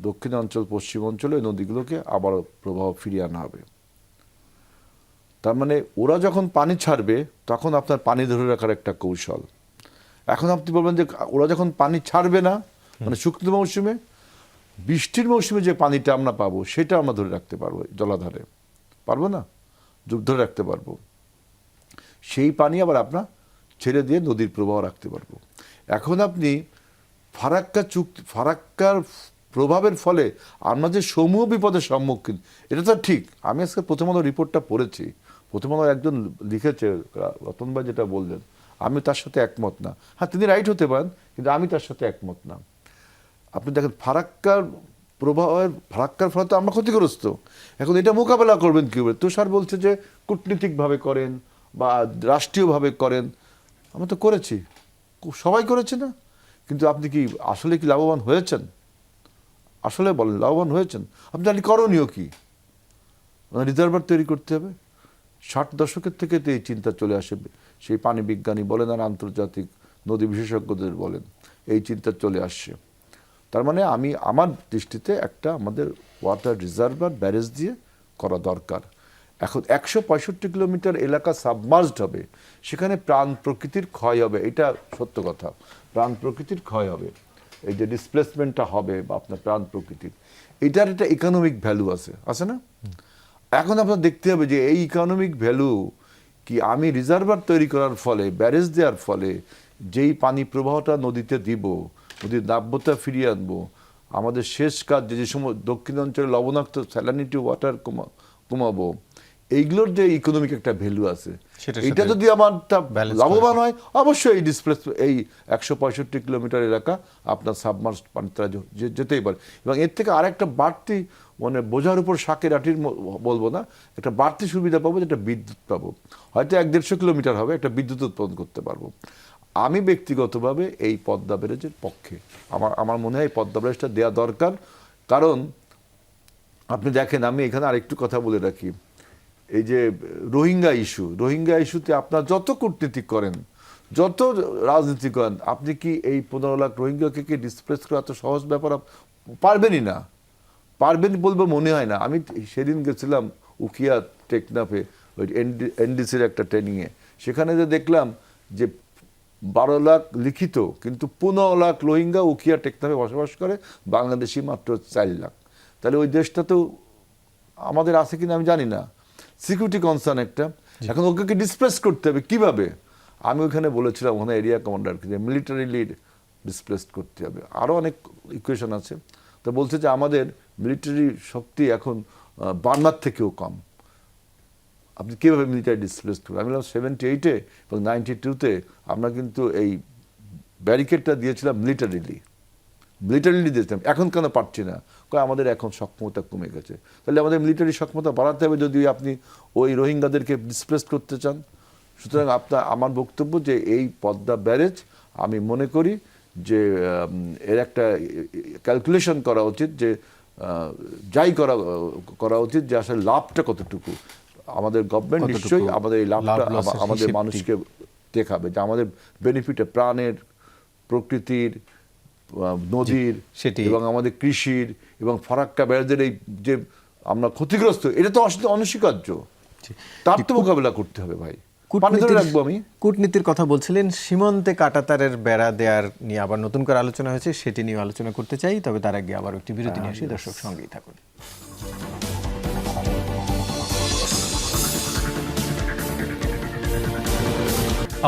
দক্ষিণ অঞ্চল, পশ্চিম অঞ্চলে নদীগুলোকে আবার প্রবাহ ফিরিয়ে আনা হবে। তার মানে ওরা যখন পানি ছাড়বে তখন আপনার পানি ধরে রাখার একটা কৌশল। এখন আপনি বলবেন যে ওরা যখন পানি ছাড়বে না, মানে শুকনো মৌসুমে, বৃষ্টির মৌসুমে যে পানিটা আমরা পাবো সেটা আমরা ধরে রাখতে পারবো, জলাধারে পারবো না, ধরে রাখতে পারবো। সেই পানি আবার আপনার ছেড়ে দিয়ে নদীর প্রবাহ রাখতে পারবো। এখন আপনি ফারাক্কার প্রভাবের ফলে আমরা যে সমূহ বিপদের সম্মুখীন, এটা তো ঠিক। আমি আজকে প্রথম আলো রিপোর্টটা পড়েছি, প্রথম আলো একজন লিখেছে, রতন ভাই যেটা বললেন, আমি তার সাথে একমত না। হ্যাঁ, তিনি রাইট হতে পারেন, কিন্তু আমি তার সাথে একমত না। আপনি দেখেন ফারাক্কার ফলে তো আমরা ক্ষতিগ্রস্ত। এখন এটা মোকাবেলা করবেন কীভাবে? তুষার বলছে যে কূটনীতিকভাবে করেন বা রাষ্ট্রীয়ভাবে করেন। আমরা তো করেছি, সবাই করেছে না? কিন্তু আপনি কি আসলে কি লাভবান হয়েছেন? আসলে বলেন, লাভবান হয়েছেন? আপনি জানি করণীয় কি? রিজার্ভার তৈরি করতে হবে। 60 দশকের থেকে তো এই চিন্তা চলে আসে, সেই পানি বিজ্ঞানী বলেন আর আন্তর্জাতিক নদী বিশেষজ্ঞদের বলেন, এই চিন্তা চলে আসছে। তার মানে আমার দৃষ্টিতে একটা আমাদের ওয়াটার রিজার্ভার ব্যারেজ দিয়ে করা দরকার। এখন 165 কিলোমিটার এলাকা সাবমার্জড হবে, সেখানে প্রাণ প্রকৃতির ক্ষয় হবে, এটা সত্য কথা। প্রাণ প্রকৃতির ক্ষয় হবে, এই যে ডিসপ্লেসমেন্টটা হবে বা আপনার প্রাণ প্রকৃতির, এটার একটা ইকোনমিক ভ্যালু আছে না? এখন আপনার দেখতে হবে যে এই ইকোনমিক ভ্যালু কি আমি রিজার্ভার তৈরি করার ফলে, ব্যারেজ দেওয়ার ফলে যেই পানি প্রবাহটা নদীতে দিব, নদীর নাব্যতা ফিরিয়ে আনবো, আমাদের শেষ কাজ যে সময় দক্ষিণ অঞ্চলে লবণাক্ত স্যালানিটি ওয়াটার কমাবো, এইগুলোর যে ইকোনমিক একটা ভ্যালু আছে, এটা যদি আমার লাভবান হয়, অবশ্যই এই এই 165 কিলোমিটার এলাকা আপনার সাবমার্জ পানিতে যেতেই পারে। এবং এর থেকে আরেকটা বাড়তি, মানে বোঝার উপর শাকের আটির বলবো না, একটা বাড়তি সুবিধা পাবো, যেটা বিদ্যুৎ পাবো। হয়তো 150 কিলোমিটার হবে, একটা বিদ্যুৎ উৎপাদন করতে পারবো। আমি ব্যক্তিগতভাবে এই পদ্মা ব্যারেজের পক্ষে। আমার মনে হয় এই পদ্মা ব্যারেজটা দেওয়া দরকার। কারণ আপনি দেখেন, আমি এখানে আরেকটু কথা বলে রাখি, এই যে রোহিঙ্গা ইস্যুতে আপনার যত কূটনীতি করেন, যত রাজনীতি করেন, আপনি কি এই 15 লাখ রোহিঙ্গাকে কি ডিসপ্লেস করা এত সহজ ব্যাপার? পারবেনই না। পারবেন বলবো মনে হয় না। আমি সেদিন গেছিলাম উখিয়া টেকনাফে, ওই এনডিসির একটা ট্রেনিংয়ে, সেখানে যে দেখলাম যে 12 লাখ লিখিত, কিন্তু 15 লাখ রোহিঙ্গা উখিয়া টেকনাফে বসবাস করে, বাংলাদেশি মাত্র 4 লাখ। তাহলে ওই দেশটা তো আমাদের আছে কিনা আমি জানি না। সিকিউরিটি কনসার্ন একটা। এখন ওকে ডিসপ্লেস করতে হবে কিভাবে? আমি ওখানে বলেছিলাম, ওখানে এরিয়া কমান্ডারকে, যে মিলিটারিলি ডিসপ্লেস করতে হবে। আরও অনেক ইকুয়েশন আছে। তো বলছে যে আমাদের মিলিটারি শক্তি এখন বার্মার থেকেও কম, আপনি কীভাবে মিলিটারি ডিসপ্লেস করবেন? আমি বললাম 78-এ এবং 92-তে আমরা কিন্তু এই ব্যারিকেডটা দিয়েছিলাম মিলিটারিলি দিয়েছিলাম। এখন কেন পারছি না? আমাদের এখন সক্ষমতা কমে গেছে। তাহলে আমাদের মিলিটারি সক্ষমতা বাড়াতে হবে যদি আপনি ওই রোহিঙ্গাদেরকে ডিসপ্লেস করতে চান। সুতরাং আমার বক্তব্য যে এই পদ্মা ব্যারেজ, আমি মনে করি যে এর একটা ক্যালকুলেশন করা উচিত, যে যাই করা উচিত, যে আসলে লাভটা কতটুকু। আমাদের গভর্নমেন্ট নিশ্চয়ই আমাদের এই লাভটা আমাদের মানুষকে দেখাবে, যে আমাদের বেনিফিটে প্রাণের, প্রকৃতির, নদীর এবং আমাদের কৃষির এবং ফারাক্কা ব্যারেজের এই যে আমরা ক্ষতিগ্রস্ত, এটা তো অনস্বীকার্য। তার তো মোকাবেলা করতে হবে ভাই। কূটনীতির কথা বলছিলেন, সীমান্তে কাঁটাতারের বেড়া দেওয়ার নিয়ে আবার নতুন করে আলোচনা হয়েছে, সেটি নিয়ে আলোচনা করতে চাই। তবে তার আগে আবার একটি বিরতি নিয়ে আসি, দর্শক সঙ্গেই থাকুন।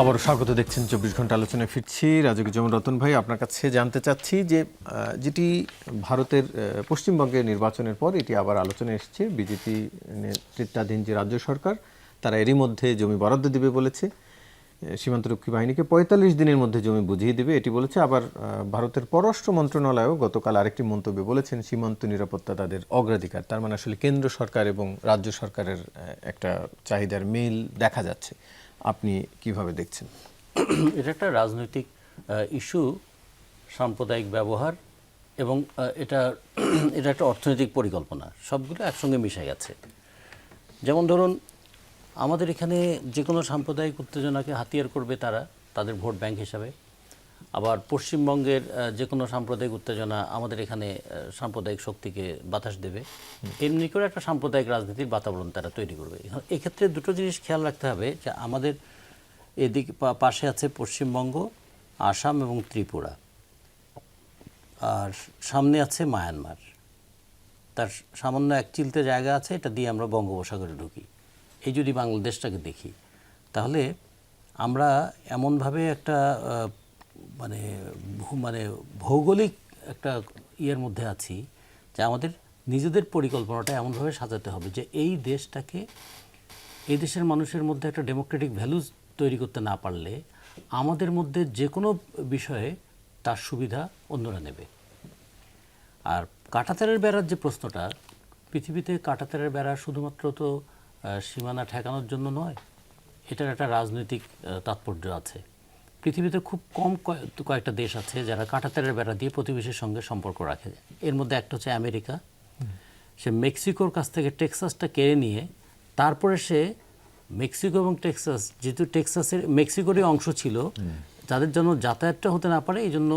আবারও স্বাগত, দেখছেন 24 ঘন্টা আলোচনায় ফিরছি। রাজুজ্জামান রতন ভাই, আপনার কাছে জানতে চাচ্ছি যে যেটি ভারতের পশ্চিমবঙ্গের নির্বাচনের পর এটি আবার আলোচনায় এসেছে, বিজেপি নেতৃত্বাধীন যে রাজ্য সরকার, তারা এরই মধ্যে জমি বরাদ্দ দিবে বলেছে, সীমান্তরক্ষী বাহিনীকে 45 দিনের মধ্যে জমি বুঝিয়ে দেবে, এটি বলেছে। আবার ভারতের পররাষ্ট্র মন্ত্রণালয়ও গতকাল আরেকটি মন্তব্যে বলেছেন সীমান্ত নিরাপত্তা তাদের অগ্রাধিকার। তার মানে আসলে কেন্দ্র সরকার এবং রাজ্য সরকারের একটা চাহিদার মিল দেখা যাচ্ছে। আপনি কিভাবে দেখছেন? এটা একটা রাজনৈতিক ইস্যু, সাম্প্রদায়িক ব্যবহার এবং এটা একটা অর্থনৈতিক পরিকল্পনা, সবগুলো একসঙ্গে মিশে গেছে। যেমন ধরুন, আমাদের এখানে যে কোনো সাম্প্রদায়িক উত্তেজনাকে হাতিয়ার করবে তারা, তাদের ভোট ব্যাংক হিসাবে। আবার পশ্চিমবঙ্গের যে কোনো সাম্প্রদায়িক উত্তেজনা আমাদের এখানে সাম্প্রদায়িক শক্তিকে বাতাস দেবে। এমনি করে একটা সাম্প্রদায়িক রাজনীতির বাতাবরণ তারা তৈরি করবে। এক্ষেত্রে দুটো জিনিস খেয়াল রাখতে হবে, যে আমাদের এদিকে পাশে আছে পশ্চিমবঙ্গ, আসাম এবং ত্রিপুরা, আর সামনে আছে মায়ানমার। তার সামান্য এক চিলতে জায়গা আছে, এটা দিয়ে আমরা বঙ্গোপসাগরে ঢুকি। এই যদি বাংলাদেশটাকে দেখি, তাহলে আমরা এমনভাবে একটা মানে ভৌগোলিক একটা ইয়ের মধ্যে আছি যে আমাদের নিজেদের পরিকল্পনাটা এমনভাবে সাজাতে হবে যে এই দেশটাকে, এই দেশের মানুষের মধ্যে একটা ডেমোক্রেটিক ভ্যালুজ তৈরি করতে না পারলে আমাদের মধ্যে যে কোনো বিষয়ে তার সুবিধা অন্যরা নেবে। আর কাঁটাতারের বেড়ার যে প্রশ্নটা, পৃথিবীতে কাঁটাতারের বেড়া শুধুমাত্র তো সীমানা ঠেকানোর জন্য নয়, এটার একটা রাজনৈতিক তাৎপর্য আছে। পৃথিবীতে খুব কম কয়েকটা দেশ আছে যারা কাঁটাতারের বেড়া দিয়ে প্রতিবেশীর সঙ্গে সম্পর্ক রাখে। এর মধ্যে একটা হচ্ছে আমেরিকা। সে মেক্সিকোর কাছ থেকে টেক্সাসটা কেড়ে নিয়ে তারপরে সে মেক্সিকো এবং টেক্সাস, যেহেতু টেক্সাসের মেক্সিকোরই অংশ ছিল, যাদের জন্য যাতায়াতটা হতে না পারে এই জন্য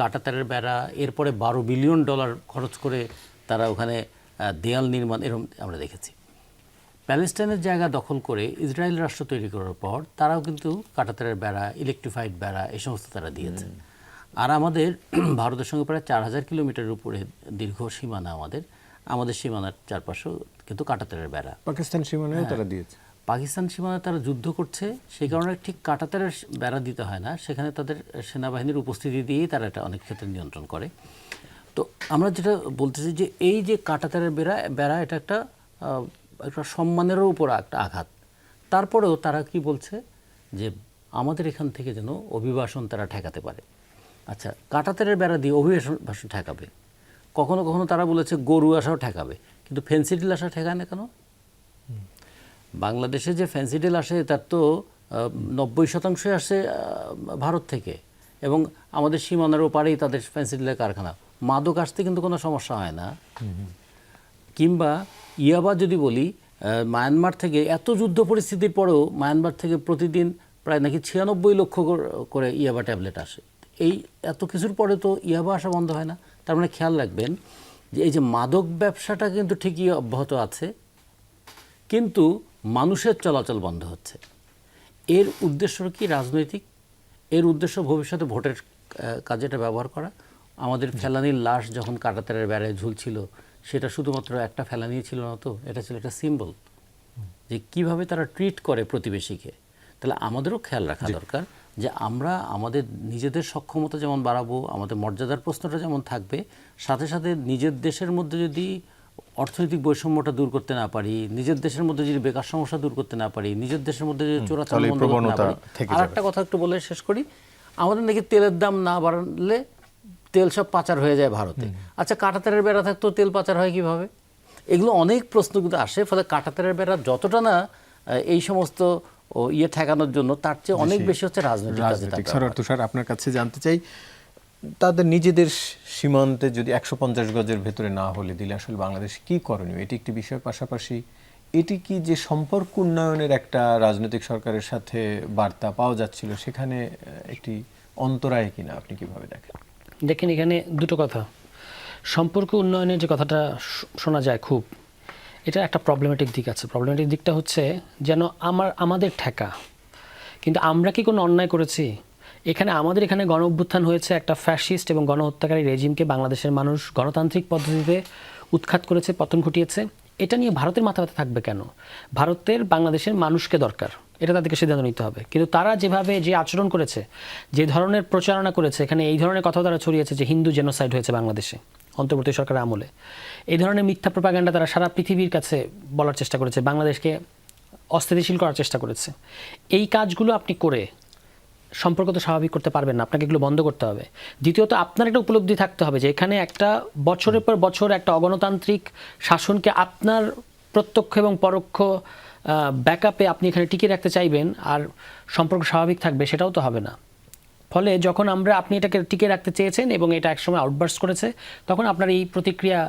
কাঁটাতারের বেড়া, এরপরে $12 বিলিয়ন খরচ করে তারা ওখানে দেয়াল নির্মাণ, এরকম আমরা দেখেছি। প্যালেস্টাইনের জায়গা দখল করে ইসরায়েল রাষ্ট্র তৈরি করার পর তারাও কিন্তু কাঁটাতারের বেড়া, ইলেকট্রিফাইড বেড়া এই সমস্ত তারা দিয়েছে। আর আমাদের ভারতের সঙ্গে প্রায় 4000 কিলোমিটারের উপরে দীর্ঘ সীমানা আমাদের সীমানার চারপাশেও কিন্তু কাঁটাতারের বেড়া। পাকিস্তান সীমানায় তারা দিয়েছে। পাকিস্তান সীমানায় তারা যুদ্ধ করছে, সেই কারণে ঠিক কাঁটাতারের বেড়া দিতে হয় না, সেখানে তাদের সেনাবাহিনীর উপস্থিতি দিয়েই তারা এটা অনেক ক্ষেত্রে নিয়ন্ত্রণ করে। তো আমরা যেটা বলতেছি যে এই যে কাঁটাতারের বেড়া এটা একটা সম্মানেরও উপর একটা আঘাত। তারপরেও তারা কি বলছে যে আমাদের এখান থেকে যেন অভিবাসন তারা ঠেকাতে পারে। আচ্ছা, কাঁটাতারের বেড়া দিয়ে অভিবাসন ঠেকাবে, কখনো কখনো তারা বলেছে গরু আসাও ঠেকাবে, কিন্তু ফেন্সিডিল আসা ঠেকায় না কেন? বাংলাদেশে যে ফেন্সিডিল আসে তার তো 90% আসে ভারত থেকে, এবং আমাদের সীমানার ওপারেই তাদের ফেন্সিডিলের কারখানা। মাদক আসতে কিন্তু কোনো সমস্যা হয় না। কিংবা ইয়াবা যদি বলি, মায়ানমার থেকে এত যুদ্ধ পরিস্থিতির পরেও মায়ানমার থেকে প্রতিদিন প্রায় নাকি 96 লক্ষ করে ইয়াবা ট্যাবলেট আসে। এই এত কিছুর পরে তো ইয়াবা আসা বন্ধ হয় না। তার মানে খেয়াল রাখবেন যে এই যে মাদক ব্যবসাটা কিন্তু ঠিকই অব্যাহত আছে, কিন্তু মানুষের চলাচল বন্ধ হচ্ছে। এর উদ্দেশ্য কি? রাজনৈতিক। এর উদ্দেশ্য ভবিষ্যতে ভোটের কাজে এটা ব্যবহার করা। আমাদের ফেলানির লাশ যখন কাঁটাতারের বেড়ায় ঝুলছিল, সেটা শুধুমাত্র একটা ফেলানি ছিল না, তো এটা ছিল একটা সিম্বল যে কিভাবে তারা ট্রিট করে প্রতিবেশীকে। তাহলে আমাদেরও খেয়াল রাখা দরকার যে আমরা আমাদের নিজেদের সক্ষমতা যেমন বাড়াবো, আমাদের মর্যাদার প্রশ্নটা যেমন থাকবে, সাথে সাথে নিজের দেশের মধ্যে যদি অর্থনৈতিক বৈষম্যটা দূর করতে না পারি, নিজের দেশের মধ্যে যদি বেকার সমস্যা দূর করতে না পারি, নিজের দেশের মধ্যে যদি চোরাচালান বন্ধ করতে না পারি। আর একটা কথা একটু বলে শেষ করি, আমাদের নাকি তেলের দাম না বাড়লে তেল সব পাচার হয়ে যায় ভারতে। আচ্ছা, কাঁটাতারের বেড়া থাকতো তেল পাচার হয় কিভাবে? এগুলো অনেক প্রশ্ন কিন্তু আসে। ফলে কাঁটাতারের বেড়া যতটা না এই সমস্ত ঠেকানোর জন্য, তার চেয়ে অনেক বেশি হচ্ছে রাজনৈতিক। সরার তুষার, আপনার কাছে জানতে চাই, তাদের নিজেদের সীমান্তে যদি 150 গজের ভেতরে না হলে দিলে আসলে বাংলাদেশ কি করণীয়? এটি একটি বিষয়। পাশাপাশি এটি কি যে সম্পর্ক উন্নয়নের একটা রাজনৈতিক সরকারের সাথে বার্তা পাওয়া যাচ্ছিল, সেখানে একটি অন্তরায় কিনা আপনি কিভাবে দেখেন? দেখেন, এখানে দুটো কথা। সম্পর্ক উন্নয়নের যে কথাটা শোনা যায় খুব, এটা একটা প্রবলেমেটিক দিক আছে। প্রবলেমেটিক দিকটা হচ্ছে যেন আমাদের ঠেকা, কিন্তু আমরা কি কোনো অন্যায় করেছি? আমাদের এখানে গণ অভ্যুত্থান হয়েছে, একটা ফ্যাসিস্ট এবং গণহত্যাকারী রেজিমকে বাংলাদেশের মানুষ গণতান্ত্রিক পদ্ধতিতে উৎখাত করেছে, পতন ঘটিয়েছে। এটা নিয়ে ভারতের মাথা ব্যথা থাকবে কেন? ভারতের বাংলাদেশের মানুষকে দরকার, এটা তাদেরকে সিদ্ধান্ত নিতে হবে। কিন্তু তারা যেভাবে যে আচরণ করেছে, যে ধরনের প্রচারণা করেছে, এখানে এই ধরনের কথা তারা ছড়িয়েছে যে হিন্দু জেনোসাইড হয়েছে বাংলাদেশে অন্তর্বর্তী সরকারের আমলে, এই ধরনের মিথ্যা প্রোপাগান্ডা তারা সারা পৃথিবীর কাছে বলার চেষ্টা করেছে, বাংলাদেশকে অস্থিতিশীল করার চেষ্টা করেছে। এই কাজগুলো আপনি করে সম্পর্ক তো স্বাভাবিক করতে পারবেন না, আপনাকে এগুলো বন্ধ করতে হবে। দ্বিতীয়ত, আপনার একটা উপলব্ধি থাকতে হবে যে এখানে একটা বছরের পর বছর একটা অগণতান্ত্রিক শাসনকে আপনার প্রত্যক্ষ এবং পরোক্ষ ব্যাকআপে আপনি এখানে টিকিয়ে রাখতে চাইবেন, আর সম্পর্ক স্বাভাবিক থাকবে, সেটাও তো হবে না। ফলে যখন আপনি এটাকে টিকিয়ে রাখতে চেয়েছেন এবং এটা একসময় আউটবার্স্ট করেছে, তখন আপনার এই প্রতিক্রিয়া,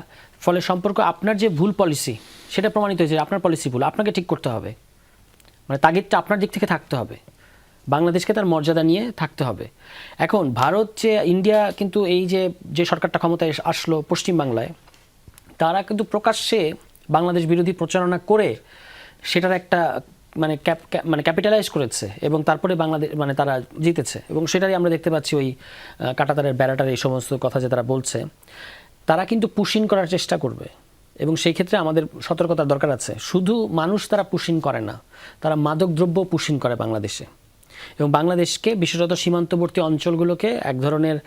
ফলে সম্পর্ক, আপনার যে ভুল পলিসি সেটা প্রমাণিত হয়েছে, আপনার পলিসি ভুল, আপনাকে ঠিক করতে হবে। মানে তাগিদটা আপনার দিক থেকে থাকতে হবে, বাংলাদেশকে তার মর্যাদা নিয়ে থাকতে হবে। এখন ভারত যে ইন্ডিয়া কিন্তু এই যে সরকারটা ক্ষমতায় আসলো পশ্চিমবাংলায়, তারা কিন্তু প্রকাশ্যে বাংলাদেশ বিরোধী প্রচারণা করে সেটার একটা মানে ক্যাপিটালাইজ করেছে, এবং তারপরে বাংলাদেশ তারা জিতেছে, এবং সেটাই আমরা দেখতে পাচ্ছি ওই কাঁটাতারের বেড়াটার এই সমস্ত কথা যে তারা বলছে, তারা কিন্তু পুশিং করার চেষ্টা করবে, এবং সেই ক্ষেত্রে আমাদের সতর্কতার দরকার আছে। শুধু মানুষ তারা পুশিং করে না, তারা মাদকদ্রব্য পুশিং করে বাংলাদেশে। এবং বাংলাদেশকে বিশেষত সীমান্তবর্তী অঞ্চলগুলোকে এক ধরনের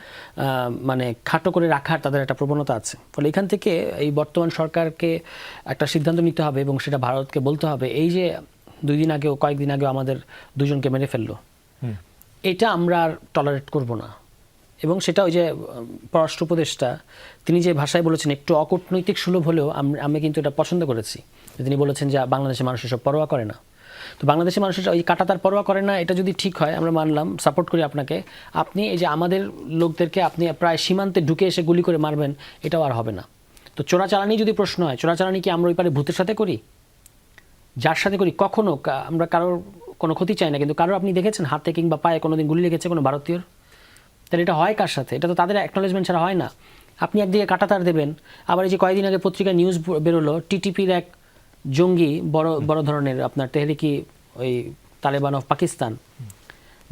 মানে খাটো করে রাখার তাদের একটা প্রবণতা আছে। ফলে এখান থেকে এই বর্তমান সরকারকে একটা সিদ্ধান্ত নিতে হবে এবং সেটা ভারতকে বলতে হবে, এই যে কয়েকদিন আগেও আমাদের দুজনকে মেরে ফেললো, এটা আমরা আর টলারেট করব না। এবং সেটা ওই যে পররাষ্ট্র উপদেষ্টা তিনি যে ভাষায় বলেছেন একটু অকূটনৈতিক সুলভ হলেও আমি কিন্তু এটা পছন্দ করেছি। তিনি বলেছেন যে বাংলাদেশের মানুষ এসব পরোয়া করে না। তো বাংলাদেশের মানুষের ওই কাঁটাতার পরোয়া করে না, এটা যদি ঠিক হয় আমরা মানলাম, সাপোর্ট করি আপনাকে। আপনি এই যে আমাদের লোকদেরকে আপনি প্রায় সীমান্তে ঢুকে এসে গুলি করে মারবেন, এটাও আর হবে না। তো চোরাচালানি যদি প্রশ্ন হয়, চোরাচালানি কি আমরা ওই পারে ভূতের সাথে করি, যার সাথে করি? কখনো আমরা কারোর কোনো ক্ষতি চাই না, কিন্তু কারোর আপনি দেখেছেন হাতে কিংবা পায়ে কোনোদিন গুলি লেগেছে কোনো ভারতীয়র? তাহলে এটা হয় কার সাথে? এটা তো তাদের অ্যাকনোলেজমেন্ট ছাড়া হয় না। আপনি একদিকে কাঁটাতার দেবেন, আবার এই যে কয়েকদিন আগে পত্রিকায় নিউজ বেরোলো টিটিপির এক জঙ্গি বড় ধরনের আপনার তেহরিকি ওই তালেবান অফ পাকিস্তান,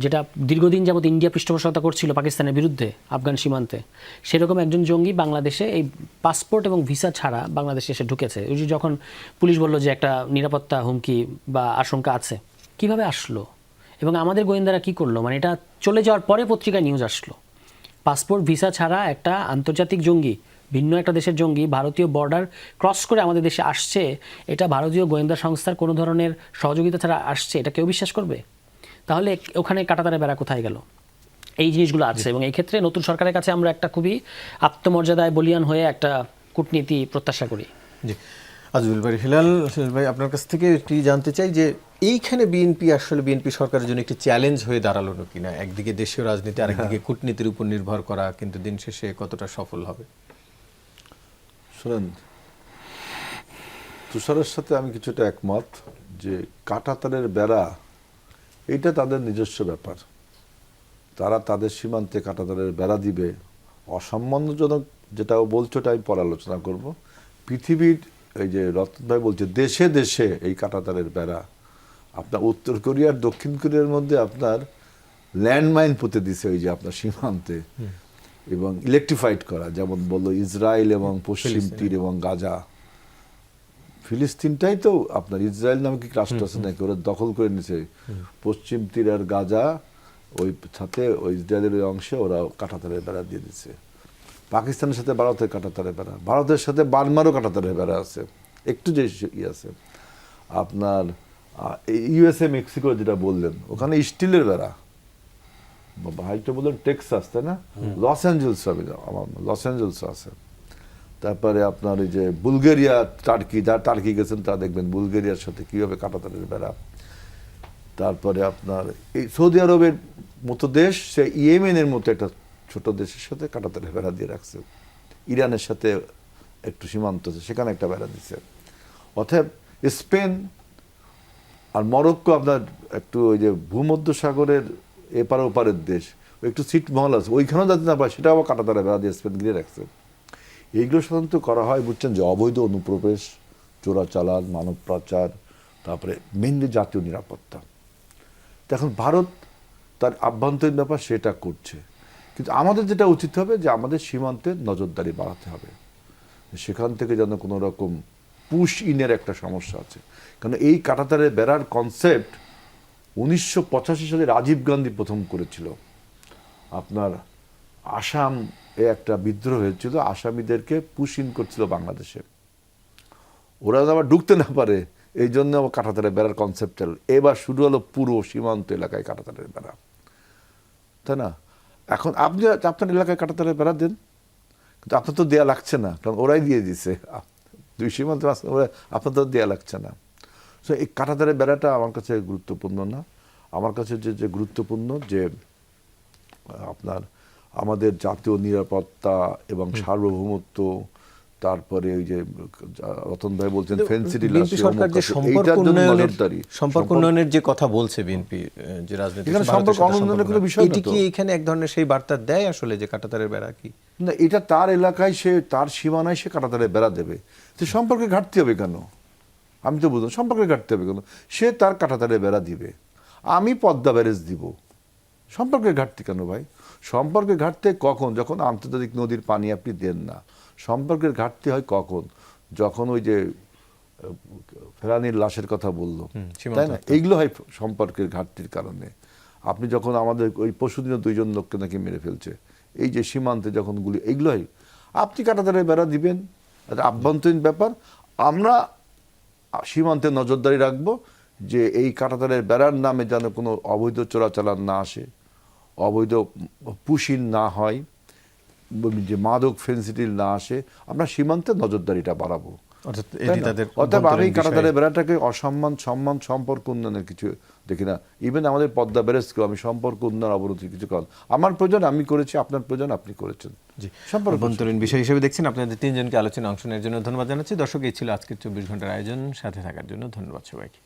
যেটা দীর্ঘদিন যাবত ইন্ডিয়া পৃষ্ঠপোষকতা করছিল পাকিস্তানের বিরুদ্ধে আফগান সীমান্তে, সেরকম একজন জঙ্গি বাংলাদেশে এই পাসপোর্ট এবং ভিসা ছাড়া বাংলাদেশে এসে ঢুকেছে। ওই যে যখন পুলিশ বলল যে একটা নিরাপত্তা হুমকি বা আশঙ্কা আছে, কিভাবে আসলো এবং আমাদের গোয়েন্দারা কি করলো, মানে এটা চলে যাওয়ার পরে পত্রিকায় নিউজ আসলো। পাসপোর্ট ভিসা ছাড়া একটা আন্তর্জাতিক জঙ্গি, ভিন্ন একটা দেশের জঙ্গি ভারতীয় বর্ডার ক্রস করে আমাদের দেশে আসছে, এটা ভারতীয় গোয়েন্দা সংস্থার কোনো ধরনের সহযোগিতা ছাড়া আসছে, এটা কেউ বিশ্বাস করবে? তাহলে ওখানে কাঁটাতারে বেড়া কোথায় গেল? এই জিনিসগুলো আছে। এবং এই ক্ষেত্রে নতুন সরকারের কাছে আমরা একটা খুবই আত্মমর্যাদায় বলিয়ান হয়ে একটা কূটনীতি প্রত্যাশা করি। জি, আজমল হিলাল ভাই, আপনার কাছ থেকে এটি জানতে চাই যে এইখানে বিএনপি সরকারের জন্য একটি চ্যালেঞ্জ হয়ে দাঁড়ালো কিনা? একদিকে দেশীয় রাজনীতি, আরেকদিকে কূটনীতির উপর নির্ভর করা, কিন্তু দিন শেষে কতটা সফল হবে? শোনেন, তুষারের সাথে আমি কিছুটা একমত যে কাঁটাতারের বেড়া এইটা তাদের নিজস্ব ব্যাপার। তারা তাদের সীমান্তে কাঁটাতারের বেড়া দিবে, অসম্মানজনক যেটাও বলছো ওটা আমি পরে আলোচনা করব। পৃথিবীর এই যে রতন ভাই বলছে দেশে দেশে এই কাঁটাতারের বেড়া, আপনার উত্তর কোরিয়ার দক্ষিণ কোরিয়ার মধ্যে আপনার ল্যান্ডমাইন পুঁতে দিছে ওই যে আপনার সীমান্তে, এবং ইলেকট্রিফাইড করা, যেমন বললো ইসরায়েল এবং পশ্চিম তীর এবং গাজা। ফিলিস্তিনটাই তো আপনার ইসরায়েল নামে কি রাষ্ট্র আছে নাকি, ওরা দখল করে নিছে পশ্চিম তীর আর গাজা, ওই সাথে ওই ইসরায়েলের ওই অংশে ওরা কাঁটাতারের বেড়া দিয়ে দিচ্ছে। পাকিস্তানের সাথে ভারতের কাঁটাতারের বেড়া, ভারতের সাথে বার্মারও কাঁটাতারের বেড়া আছে, একটু যে আছে আপনার ইউএসএ মেক্সিকো যেটা বললেন, ওখানে স্টিলের বেড়া। ভাইটা বললেন টেক্সাস, তাই না? লস অ্যাঞ্জেলস হবে, আমার লস অ্যাঞ্জেলস আছে। তারপরে আপনার এই যে বুলগেরিয়া, টার্কি, যারা টার্কি গেছেন তারা দেখবেন বুলগেরিয়ার সাথে কীভাবে কাঁটাতারের বেড়া। তারপরে আপনার এই সৌদি আরবের মতো দেশ, সে ইয়েমেনের মতো একটা ছোট দেশের সাথে কাঁটাতারের বেড়া দিয়ে রাখছে। ইরানের সাথে একটু সীমান্ত আছে, সেখানে একটা বেড়া দিচ্ছে। অতএব স্পেন আর মরক্কো আপনার একটু ওই যে ভূমধ্যসাগরের এপার ওপারের দেশ, একটু ছিটমহল আছে, ওইখানেও যাতে না পায় সেটাও আবার কাঁটাতারের বেড়া দিয়ে স্পেন ঘিরে রাখছে। এইগুলো সাধারণত করা হয় বুঝছেন যে অবৈধ অনুপ্রবেশ, চোরাচালান, মানব পাচার, তারপরে মেনলি জাতীয় নিরাপত্তা। তো এখন ভারত তার আভ্যন্তরীণ ব্যাপার সেটা করছে, কিন্তু আমাদের যেটা উচিত হবে যে আমাদের সীমান্তে নজরদারি বাড়াতে হবে, সেখান থেকে যেন কোনো রকম পুশ ইনের একটা সমস্যা আছে। কারণ এই কাঁটাতারের বেড়ার কনসেপ্ট 1985 সালে রাজীব গান্ধী প্রথম করেছিল। আপনার আসাম এ একটা বিদ্রোহ হয়েছিল, আসামিদেরকে পুশ ইন করছিল বাংলাদেশে, ওরা আবার ঢুকতে না পারে, এই জন্য আবার কাঁটাতারের বেড়ার কনসেপ্ট চালু। এবার শুরু হলো পুরো সীমান্ত এলাকায় কাঁটাতারের বেড়া, তাই না? এখন আপনি আপনার এলাকায় কাঁটাতারের বেড়া দেন, কিন্তু আপনার তো দেয়া লাগছে না, কারণ ওরাই দিয়ে দিছে। দুই সীমান্ত আপনার তো দেয়া লাগছে না। সো এই কাঁটাতারের বেড়াটা আমার কাছে গুরুত্বপূর্ণ না। আমার কাছে যে গুরুত্বপূর্ণ যে আপনার আমাদের জাতীয় নিরাপত্তা এবং সার্বভৌমত্ব, তারপরে ওই যে রতন ভাই বলছেন ফেন্সিডি সরকার যে সম্পর্ক উন্নয়নের যে কথা বলছে বিএনপি, যে রাজনীতি সম্পর্ক উন্নয়নের কোনো বিষয় এটি কি এখানে এক ধরনের সেই বার্তা দেয় আসলে যে কাঁটাতারের বেড়া কি না, এটা তার এলাকায় সে তার সীমানায় সে কাঁটাতারের বেড়া দেবে, তো সম্পর্কে ঘাটতি হবে কেন? আমি তো বুঝলাম সম্পর্কে ঘাটতি হবে কেন? সে তার কাঁটাতারের বেড়া দিবে, আমি পদ্মা ব্যারেজ দিব, সম্পর্কের ঘাটতি কেন ভাই? সম্পর্কের ঘাটতি কখন? যখন আন্তর্জাতিক নদীর পানি আপনি দেন না। সম্পর্কের ঘাটতি হয় কখন? যখন ওই যে ফেরানির লাশের কথা বললো, তাই না? এইগুলো হয় সম্পর্কের ঘাটতির কারণে। আপনি যখন আমাদের ওই পরশুদিনে 2 জন লোককে নাকি মেরে ফেলছে, এই যে সীমান্তে যখন গুলি, এগুলোই আপনি কাঁটাতারের বেড়া দিবেন, এটা আভ্যন্তরীণ ব্যাপার। আমরা সীমান্তে নজরদারি রাখবো যে এই কাঁটাতারের বেড়ার নামে যেন কোনো অবৈধ চোরাচালান না আসে, অবৈধ পুশিন না হয়, যে মাদক ফেন্সিডিল না আসে। আমরা সীমান্তে নজরদারিটা বাড়াবো। অর্থাৎ তাই এটি না? তাদের অতএব আমি অভ্যন্তরীণ কাঁটাতারের বিষয়। বেড়াটাকে অসম্মান, সম্মান, সম্পর্ক উন্নয়নের কিছু দেখি না। ইভেন আমাদের পদ্মা ব্যারেজকেও আমি সম্পর্ক উন্নয়ন অবনতি কিছু কারণ আমার প্রয়োজন আমি করেছি, আপনার প্রয়োজন আপনি করেছেন। জি, সম্পর্ক অভ্যন্তরীণ বিষয় হিসেবে দেখছেন। আপনাদের তিনজনকে আলোচনায় অংশ নেওয়ার জন্য ধন্যবাদ জানাচ্ছি। দর্শক, এই ছিল আজকের 24 ঘন্টার আয়োজন। সাথে থাকার জন্য ধন্যবাদ সবাইকে।